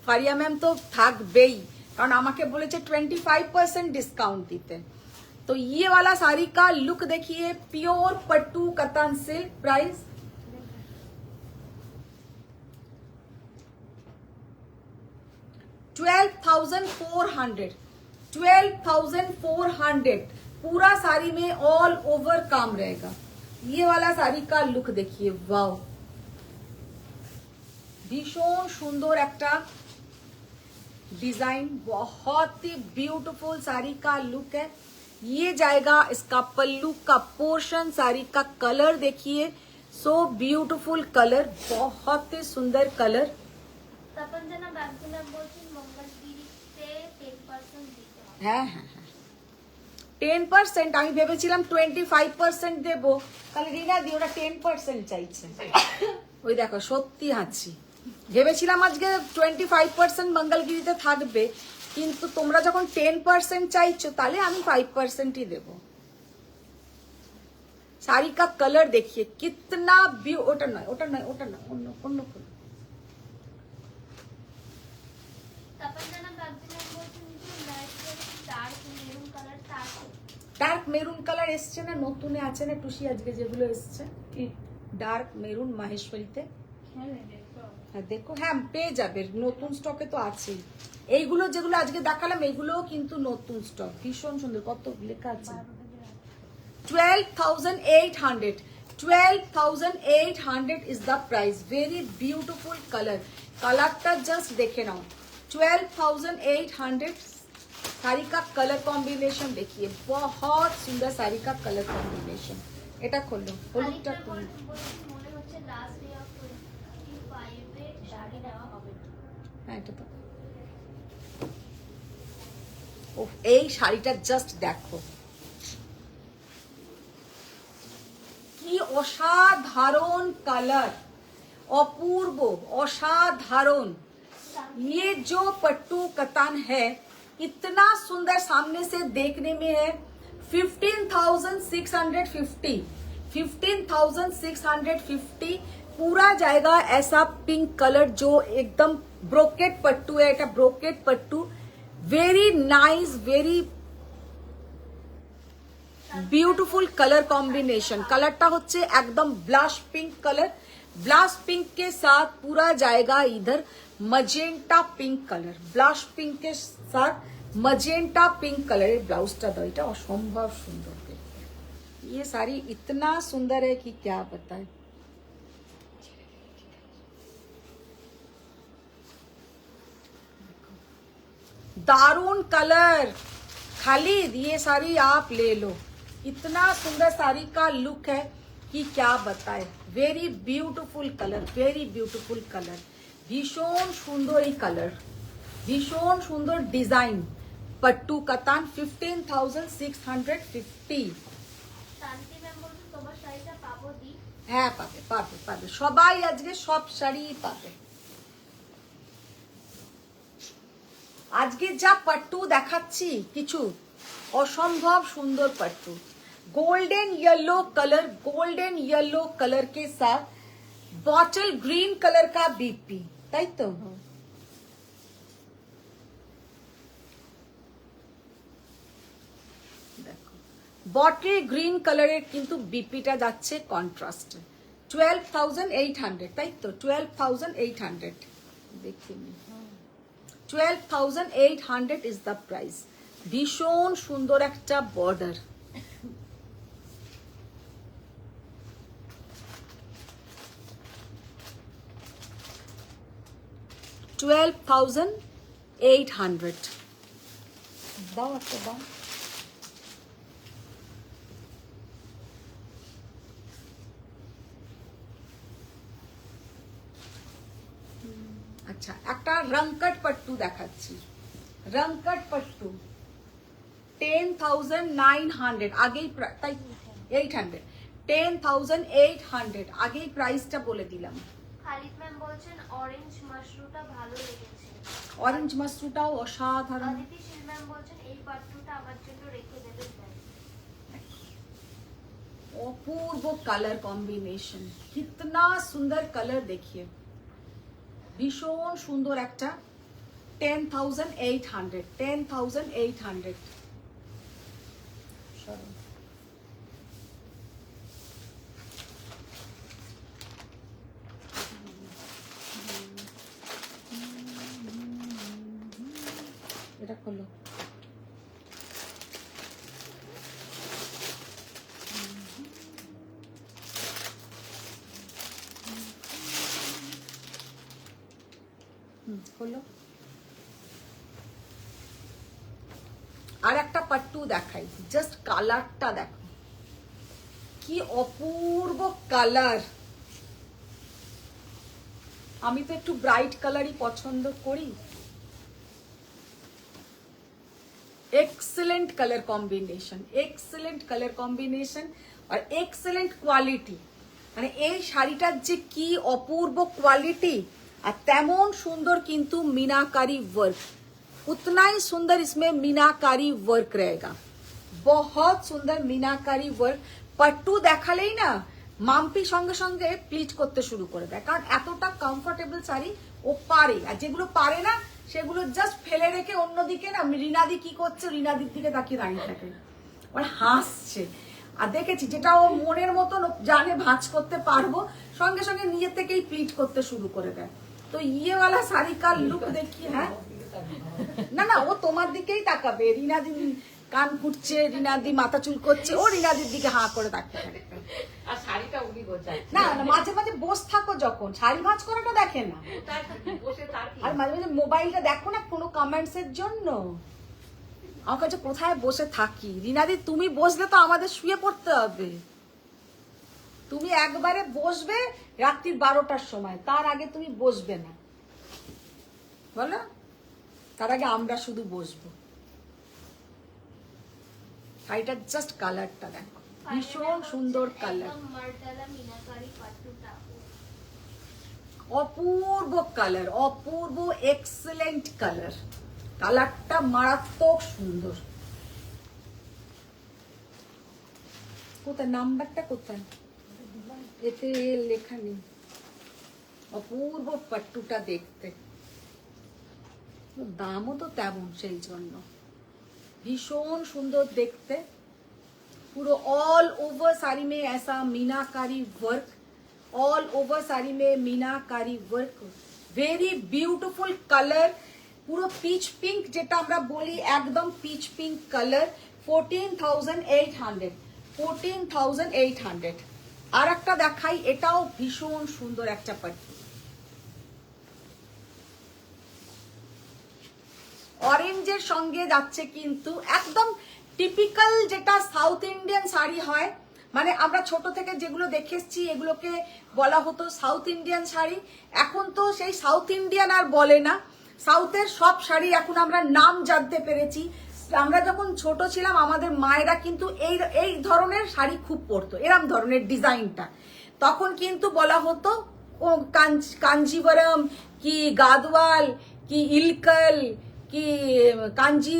ফারিয়া ম্যাম তো থাকবেই। কারণ আমাকে বলেছে 25% डिस्काउंट দিতে। तो ये वाला साड़ी का लुक देखिए, प्योर पट्टू कतन सिल्क, प्राइस 12,400, 12,400 पूरा साड़ी में ऑल ओवर काम रहेगा। ये वाला साड़ी का लुक देखिए, वाओ, भीषण सुंदर একটা डिजाइन, बहुत ही ब्यूटीफुल साड़ी का लुक है। ये जाएगा इसका पल्लू का पोर्शन। साड़ी का कलर देखिए, सो ब्यूटीफुल कलर, बहुत ही सुंदर कलर। তপনজনা বাগদি ম্যাম বলছেন মঙ্গলগিরিতে 10% দিতে হবে। হ্যাঁ হ্যাঁ হ্যাঁ, 10%। আমি ভেবেছিলাম 25% দেবো, তাহলে রিনা দি ওরা 10% চাইছে। ওই দেখো, সত্যি হাসি, ভেবেছিলাম আজকে 25% মঙ্গলগিরিতে থাকবে, কিন্তু তোমরা যখন 10% চাইছো তাহলে আমি 5%ই দেবো। শাড়ি কা কালার দেখিয়ে কিতনা ওটা নয়, ওটা নয়, ওটা নয়, অন্য অন্য ফুল। তপনজনা বাগদি ম্যাম বলছেন যে লাইট ডার্ক মেরুন কালার তাকে ডার্ক মেরুন কালার এসছে না, নতুনে আছে না টুসি, আজকে যেগুলো এসছে ডার্ক মেরুন মাহেশ্বরীতে। হ্যাঁ দেখো, হ্যাঁ পেয়ে যাবে, নতুন স্টকে তো আছেই। এইগুলো যেগুলো আজকে দেখালাম এইগুলোও কিন্তু নতুন স্টক, ভীষণ সুন্দর। কত লেখা আছে? 12,800, 12,800 is the price। very beautiful color, কালারটা জাস্ট দেখে নাও। 12,800 साड़ी का कलर कॉम्बिनेशन देखिए, बहुत सुंदर साड़ी का कलर कॉम्बिनेशन। এটা খোলো, হলুদটা খোলো। মনে হচ্ছে লাস্ট ডে অফ 25 এ শাড়ি দেওয়া হবে। হ্যাঁ এটা তো, ওহ এই শাড়িটা জাস্ট দেখো, কি অসাধারণ কালার, অপূর্ব, অসাধারণ। ये जो पट्टू कतान है, इतना सुंदर, सामने से देखने में है 15,650, 15,650 पूरा जाएगा। ऐसा पिंक कलर जो एकदम ब्रोकेट पट्टू है, এটা brocade pattu, very nice, very beautiful colour combination. कलरটা হচ্ছে একদম blush pink colour, blush pink के साथ पूरा जाएगा इधर magenta pink colour, blush pink के साथ मजेंटा पिंक कलर। ब्लाउजটা দাও, এটা অসম্ভব সুন্দর দেখতে। ये साड़ी इतना सुंदर है कि क्या बताएं। दारुण कलर, खालिद ये साड़ी आप ले लो, इतना सुंदर साड़ी का लुक है कि क्या बताए। Very beautiful colour, very beautiful colour, भीषण सुंदर এই কালার, ভীষণ সুন্দর ডিজাইন। পট্টু কাতান 15,650। শান্তি ম্যাম বলছেন তোমার শাড়িটা পাবো দি। হ্যাঁ পাবে পাবে পাবে, সবাই আজকে সব শাড়ি পাবে। আজকে যা পট্টু দেখাচ্ছি কিছু অসম্ভব সুন্দর pattu, golden yellow colour, golden yellow colour के साथ बॉटल ग्रीन कलर का बीपी, তাই তো? দেখো বটল গ্রিন কালারের কিন্তু বিপিটা যাচ্ছে কন্ট্রাস্টে। 12,800, তাই তো? 12,800 দেখিয়ে নি, 12,800 is the price। ভীষণ সুন্দর একটা বর্ডার। $12,800 দাও একটা দাও। আচ্ছা একটা রংকট পট্টু দেখাচ্ছি, রংকট পট্টু 10,900, আগেই তাই 800, 10,800 আগেই প্রাইসটা বলে দিলাম। খালিদ ম্যাম বলছেন অরেঞ্জ মাশরুমটা ভালো লেগেছে। অরেঞ্জ মাশরুমটাও অসাধারণ। অদিতি শীল ম্যাম বলছেন এই পাট্টুটা আমার জন্য রেখে দেবেন ম্যাম। অপূর্ব কালার কম্বিনেশন, কিতনা সুন্দর কালার দেখিয়ে, ভীষণ সুন্দর একটা 10,800 10,800 এটা খোলো। খোলো। আর একটা পাট্টু দেখাই, জাস্ট কালারটা দেখো কি অপূর্ব কালার। আমি তো একটু ব্রাইট কালারই পছন্দ করি। Excellent colour combination, excellent colour combination और एक्सीलेंट क्वालिटी। মানে এই শাড়িটার যে কি অপূর্ব কোয়ালিটি আর তেমন সুন্দর কিন্তু मीनाकारी वर्क, उतना ही सुंदर इसमें मीनाकारी वर्क रहेगा। बहुत सुंदर मीनाकारी वर्क। पट्टू দেখালেই না মাম্পি সঙ্গে সঙ্গে প্লিট করতে শুরু করে দেয়, কারণ এতটা কমফোর্টেবল শাড়ি ও পারে। আর যেগুলো পারে না সেগুলো জাস্ট ফেলে রেখে অন্যদিকে না রিনাদি কি করছে, রিনাদির দিকে তাকিয়ে দাঁড়িয়ে থাকে, মানে হাসছে। আর দেখেছি যেটা ও মনের মতন জানে ভাঁজ করতে পারবো, সঙ্গে সঙ্গে নিজের থেকেই প্লিট করতে শুরু করে দেয়। তো ইয়েওয়ালা শাড়ি কার লুক দেখি। হ্যাঁ না না, ও তোমার দিকেই তাকাবে। রিনাদি কান ফুটছে, রিনাদি মাথা চুল করছে, ও রিনাদির দিকে হাঁ করে তাকিয়ে থাকে। আর শাড়িটা উনি গোছায় না না, মাঝে মাঝে বস থাকো, যখন শাড়ি ভাঁজ করাটা দেখে না। বসে থাকি। আর মাঝে মাঝে মোবাইলটা দেখো না কোনো কমেন্টস এর জন্য। আমার কাছে কোথায় বসে থাকি রিনাদি, তুমি বসলে তো আমাদের শুয়ে পড়তে হবে। তুমি একবারে বসবে রাত্রির 12টার সময়, তার আগে তুমি বসবে না, বলো? তার আগে আমরা শুধু বসবো। শাড়িটা জাস্ট কালারটা দেখো, ভীষণ সুন্দর কালার, একদম মার্টালা मीनाकारी পাট্টুটা অপূর্ব কালার, অপূর্ব এক্সেলেন্ট কালার। কালারটা মারাত্মক সুন্দর। কোথায় নাম্বারটা, কোথায়? এতে লেখা নেই। অপূর্ব পাট্টুটা দেখতে, দামও তো তেমন, সেই জন্য ভীষণ সুন্দর দেখতে। पूरा ऑल ओवर साड़ी में ऐसा मीनाकारी वर्क, ऑल ओवर साड़ी में मीनाकारी वर्क, वेरी ब्यूटीफुल कलर, পুরো পিচ পিঙ্ক যেটা আমরা বলি, একদম পিচ পিঙ্ক কালার। 14,800 14,800। আর একটা দেখাই, এটাও ভীষণ সুন্দর একটা পাট্টু, অরেঞ্জের সঙ্গে যাচ্ছে কিন্তু একদম টিপিক্যাল যেটা সাউথ ইন্ডিয়ান শাড়ি হয়। মানে আমরা ছোট থেকে যেগুলো দেখে এসেছি এগুলোকে বলা হতো সাউথ ইন্ডিয়ান শাড়ি। এখন তো সেই সাউথ ইন্ডিয়ান আর বলে না, সাউথের সব শাড়ি এখন আমরা নাম জানতে পেরেছি। আমরা যখন ছোট ছিলাম আমাদের মায়েরা কিন্তু এই ধরনের শাড়ি খুব পরতো, এরম ধরনের ডিজাইনটা। তখন কিন্তু বলা হতো ও কাঞ্জিবরম কি গাদওয়াল কি ইলকল কি কাঞ্জি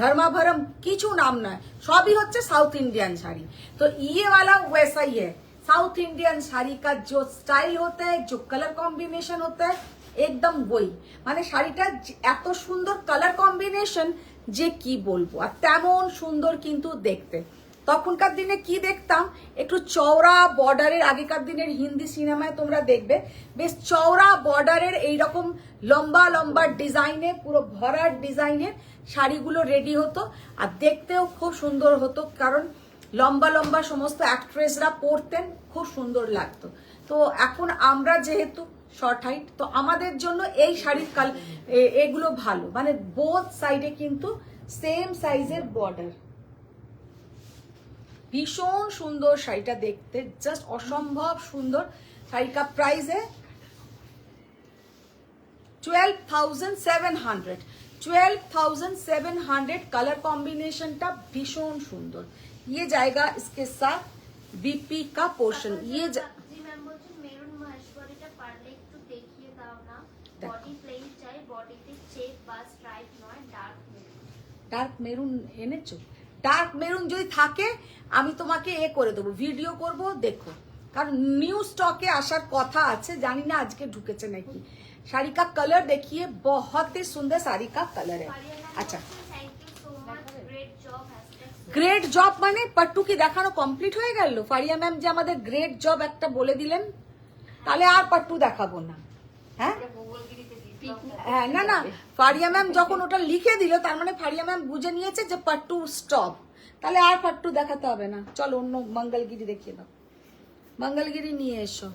धर्माभरम, কিছু নাম নয়, সবই হচ্ছে সাউথ ইন্ডিয়ান শাড়ি। তো ये वाला वैसा ही है, साउथ इंडियन শাড়ি का जो स्टाइल होता है, जो कलर कॉम्बिनेशन होता है, एकदम वही। মানে শাড়িটা এত সুন্দর কালার কম্বিনেশন যে কি বলবো, আর তেমন সুন্দর কিন্তু দেখতে। তখনকার দিনে কি দেখতাম, একটু চওড়া বর্ডারের, আগেকার দিনের হিন্দি সিনেমায় তোমরা দেখবে বেশ চওড়া বর্ডারের এইরকম লম্বা লম্বা ডিজাইনে, পুরো ভরার ডিজাইনের শাড়িগুলো রেডি হতো, আর দেখতেও খুব সুন্দর হতো, কারণ লম্বা লম্বা সমস্ত অ্যাক্ট্রেসরা পরতেন, খুব সুন্দর লাগতো। তো এখন আমরা যেহেতু শর্ট হাইট, তো আমাদের জন্য এই শাড়ির এগুলো ভালো, মানে বোথ সাইডে কিন্তু সেম সাইজের বর্ডার। ভীষণ সুন্দর শাড়িটা দেখতে, জাস্ট অসম্ভব সুন্দর। শাড়ি কা প্রাইস है 12,700 12,700। कलर कॉम्बिनेशन टा भीषण सुंदर। ये जाएगा इसके साथ बीपी का पोर्शन। ये জি ম্যাম বলছেন মেরুন মহেশ্বরীটা পারলে একটু দেখিয়ে দাও না। দেখো। বডি প্লেন চাই, বডিতে চেক বা স্ট্রাইপ নয়, ডার্ক মেরুন। ডার্ক মেরুন এনেছো? ডার্ক মেরুন যদি থাকে আমি তোমাকে করে দেবো, ভিডিও করব, দেখো, কারণ নিউ স্টকে আসার কথা আছে, জানি না আজকে ঢুকেছে নাকি। साड़ी का कलर देखिए, बहुत ही सुंदर साड़ी का कलर है। Faria ma'am अच्छा, বলছেন, thank you so much, great job, hashtag great job মানে পাট্টু কি দেখানো কমপ্লিট হয়ে গেল? ফারিয়া ম্যাম যে আমাদের গ্রেট জব একটা বলে দিলেন, তাহলে আর পাট্টু দেখাবো না। হ্যাঁ মঙ্গলগিরিতে দিলাম। হ্যাঁ, না না, ফারিয়া ম্যাম যখন ওটা লিখে দিল তার মানে ফারিয়া ম্যাম বুঝে নিয়েছে যে পাট্টু স্টপ, তাহলে আর পাট্টু দেখাতে হবে না। চলো অন্য মঙ্গলগিরি দেখিয়ে দাও, মঙ্গলগিরি নিয়ে এসো।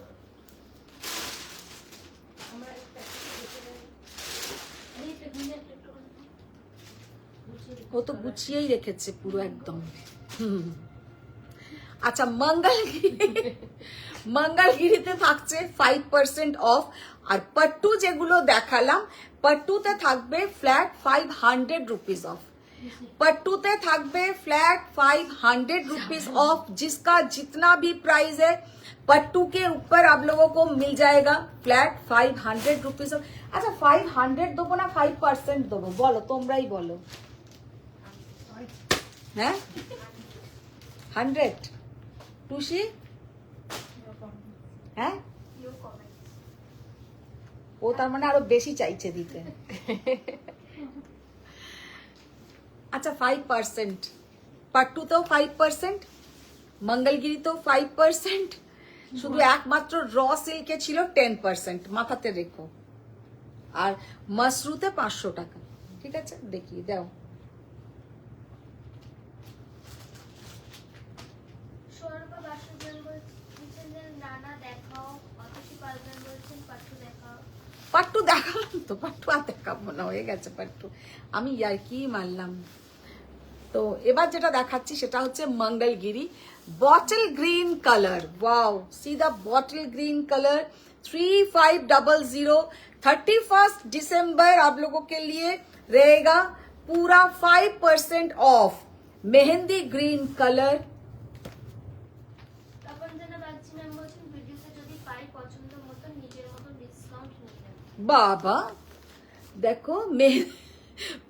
ও তো গুছিয়েই রেখেছে পুরো একদম। হুম। আচ্ছা, মঙ্গলগিরিতে থাকছে 5% অফ, আর পাট্টু যেগুলো দেখালাম পাট্টুতে থাকবে ফ্ল্যাট 500 रुपीज ऑफ। पट्टूते থাকবে फ्लैट 500 रुपीज ऑफ, जिसका जितना भी प्राइस है पट्टू के ऊपर आप लोगों को मिल जाएगा फ्लैट 500 रुपीज ऑफ। अच्छा 500 দেবো না 5% দেবো, বলো তোমরাই বলো। হ্যাঁ 100 টুসি, হ্যাঁ your comments. ও তার মানে আরো বেশি চাইছে দিতে। আচ্ছা 5%, পাট্টুতেও 5%, মঙ্গলগিরিতেও 5%, শুধু একমাত্র র সিল্কে ছিল 10%, মাথাতে রেখো। আর মসরুতে 500 টাকা। ঠিক আছে, দেখিয়ে দাও। সৌরভা বাসুদেব বলছেন যে নানা দেখাও, অতসী পালবেন বলছেন পাঠ্য দেখাও। পাট্টু দেখালাম তো, পাট্টু আর দেখাবো না, হয়ে গেছে পাট্টু, আমি আর কি মানলাম। তো এবার যেটা দেখাচ্ছি সেটা হচ্ছে Mangalagiri bottle green colour. Wow, see the bottle green colour 3500। 31 दिसंबर आप लोगों के लिए रहेगा पूरा 5% off mehndi green colour. Tapanjana Bagchi ma'am বলছেন ভিডিওতে যদি পাই পছন্দ মতো নিজের মতো ডিসকাউন্ট নিয়ে নেব। बाबा देखो मैं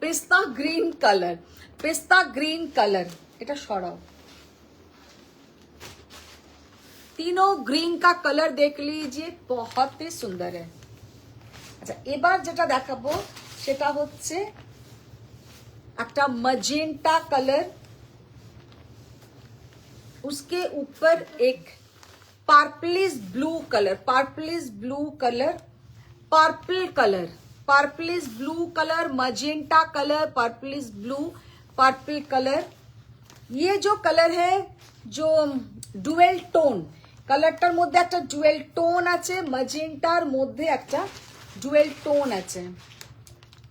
पिस्ता ग्रीन कलर, पिस्ता ग्रीन कलर, এটা সরাও। तीनों ग्रीन का कलर देख लीजिए, बहुत ही सुंदर है। अच्छा এবার যেটা দেখাবো সেটা হচ্ছে একটা मजेंटा कलर, उसके ऊपर एक purplish blue colour, purplish blue colour, purple colour, purplish blue colour, magenta colour, purplish blue, purple colour. ये जो कलर है जो ডুয়েল টোন, কালারটার মধ্যে একটা ডুয়েল টোন আছে, মজেন্টার মধ্যে একটা ডুয়েল টোন আছে।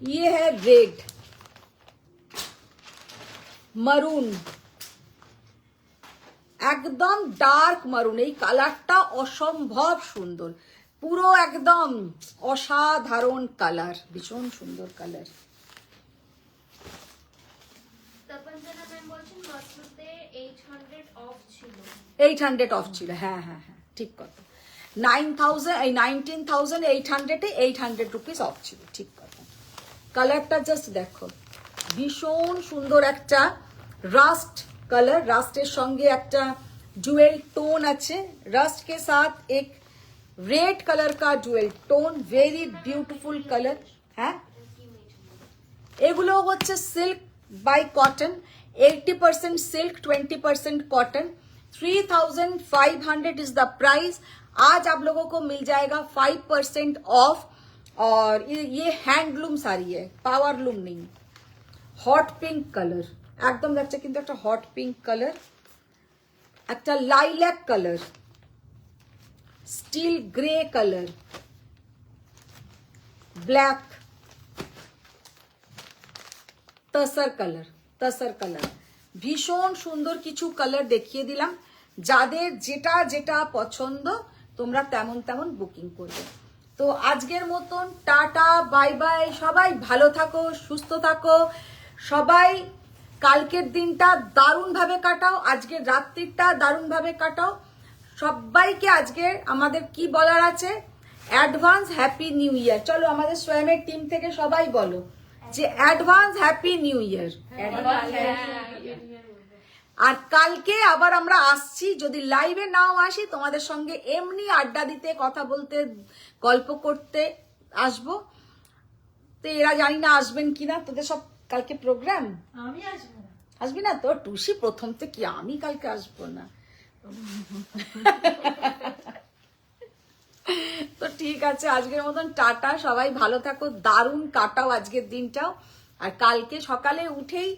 ये है रेड, মারুন, একদম ডার্ক মারুন। এই কালারটা অসম্ভব সুন্দর, পুরো একদম অসাধারণ কালার, ভীষণ সুন্দর কালার। তপনজনা ম্যাম বলছেন মসরুতে 800 অফ ছিল। 800 অফ ছিল, হ্যাঁ হ্যাঁ হ্যাঁ ঠিক কথা। 19,800 800 রুপিস অফ ছিল, ঠিক কথা। কালারটা জাস্ট দেখো, ভীষণ সুন্দর একটা রাস্ট कलर, रास्टेर संगे একটা ডুয়েল টোন আছে, রাস্ট के साथ एक रेड कलर का dual tone, very beautiful colour. হ্যাঁ এগুলো হচ্ছে silk by cotton, 80% silk 20% cotton. 3500 is the price. आज आप लोगों को मिल जाएगा 5% ऑफ। और ये हैंडलूम साड़ी है, पावरलूम नहीं। हॉट पिंक कलर একদম যাচ্ছে, কিন্তু একটা হট পিঙ্ক কালার, একটা lilac colour, still grey colour, black, tussar colour, tussar colour. ভীষণ সুন্দর কিছু কালার দেখিয়ে দিলাম। যাদের যেটা যেটা পছন্দ তোমরা তেমন তেমন বুকিং করবে। তো আজকের মতন টাটা, বাই বাই। সবাই ভালো থাকো, সুস্থ থাকো। সবাই কালকের দিনটা দারুণভাবে কাটাও, আজকের রাত্রিটা দারুণভাবে কাটাও। সবাইকে আজকে আমাদের কি বলার আছে, অ্যাডভান্স হ্যাপি নিউ ইয়ার। চলো আমাদের স্বয়মের টিম থেকে সবাই বলো যে অ্যাডভান্স হ্যাপি নিউ ইয়ার। আর কালকে আবার আমরা আসছি, যদি লাইভে নাও আসি তোমাদের সঙ্গে এমনি আড্ডা দিতে, কথা বলতে, গল্প করতে, আসবো। তো এরা জানি না আসবেন কিনা, তোদের সব কালকে প্রোগ্রাম। আমি আসবো না। আসবি না তো? টুসি প্রথম থেকে, আমি কালকে আসবো না। তো ঠিক আছে, আজকের মতন টাটা, সবাই ভালো থাকো, দারুণ কাটাও আজকের দিনটাও। আর কালকে সকালে উঠেই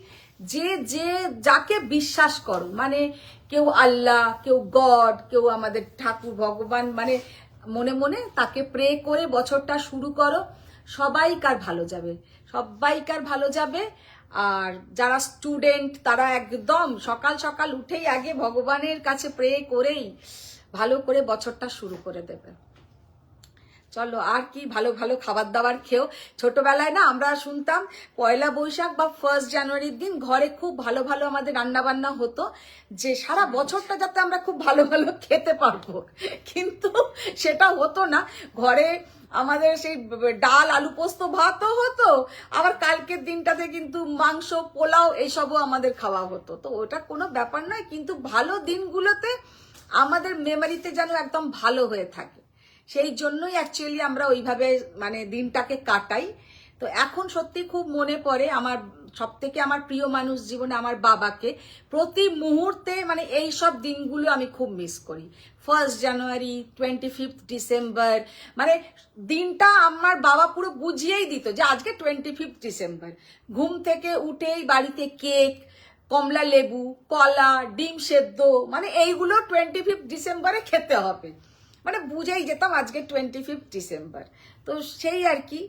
যে যে যাকে বিশ্বাস করো, মানে কেউ আল্লাহ, কেউ গড, কেউ আমাদের ঠাকুর ভগবান, মানে মনে মনে তাকে প্রে করে বছরটা শুরু করো। সবাইকার ভালো যাবে, সবাইকার ভালো যাবে। আর যারা স্টুডেন্ট তারা একদম সকাল সকাল উঠেই আগে ভগবানের কাছে প্রে করেই ভালো করে বছরটা শুরু করে দেবে। চলো, আর কি ভালো ভালো খাবার দাবার খেও। ছোটবেলায় না আমরা শুনতাম পয়লা বৈশাখ বা 1 জানুয়ারির দিন ঘরে খুব ভালো ভালো আমাদের রান্না বান্না হতো, যে সারা বছরটা যাতে আমরা খুব ভালো ভালো খেতে পারবো। কিন্তু সেটা হতো না। ঘরে আমাদের সেই ডাল আলু পোস্ত ভাতও হতো, আবার কালকের দিনটাতে কিন্তু মাংস পোলাও এইসবও আমাদের খাওয়া হতো। তো ওটা কোনো ব্যাপার নয়, কিন্তু ভালো দিনগুলোতে আমাদের মেমোরিতে যেন একদম ভালো হয়ে থাকে, সেই জন্যই অ্যাকচুয়ালি আমরা ওইভাবে মানে দিনটাকে কাটাই। তো এখন সত্যি খুব মনে পড়ে আমার সব থেকে আমার প্রিয় মানুষ জীবনে আমার বাবাকে। প্রতি মুহূর্তে মানে এই সব দিনগুলো আমি খুব মিস করি। 1 জানুয়ারি, 25 ডিসেম্বর, মানে দিনটা আমার বাবা পুরো বুঝিয়েই দিত যে আজকে 25 ডিসেম্বর। ঘুম থেকে উঠেই বাড়িতে কেক, কমলা লেবু, কলা, ডিম সেদ্ধ, মানে এইগুলো 25 ডিসেম্বরে খেতে হবে, মানে বুঝেই যেতাম আজকে 25 ডিসেম্বর। তো সেই আর কি,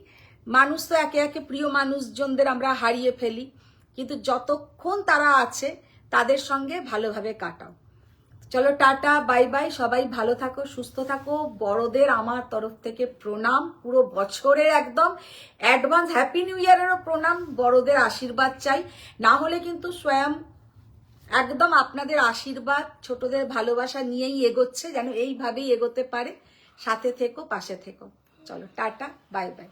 মানুষ তো একে একে প্রিয় মানুষজনদের আমরা হারিয়ে ফেলি, কিন্তু যতক্ষণ তারা আছে তাদের সঙ্গে ভালোভাবে কাটাও। চলো টাটা, বাই বাই, সবাই ভালো থাকো, সুস্থ থাকো। বড়দের আমার তরফ থেকে প্রণাম, পুরো বছরের একদম অ্যাডভান্স হ্যাপি নিউ ইয়ারেরও প্রণাম। বড়দের আশীর্বাদ চাই, না হলে কিন্তু স্বয়ং একদম আপনাদের আশীর্বাদ ছোটদের ভালোবাসা নিয়েই এগোচ্ছে, যেন এইভাবেই এগোতে পারে। সাথে থেকো, পাশে থেকো। চলো টাটা, বাই বাই।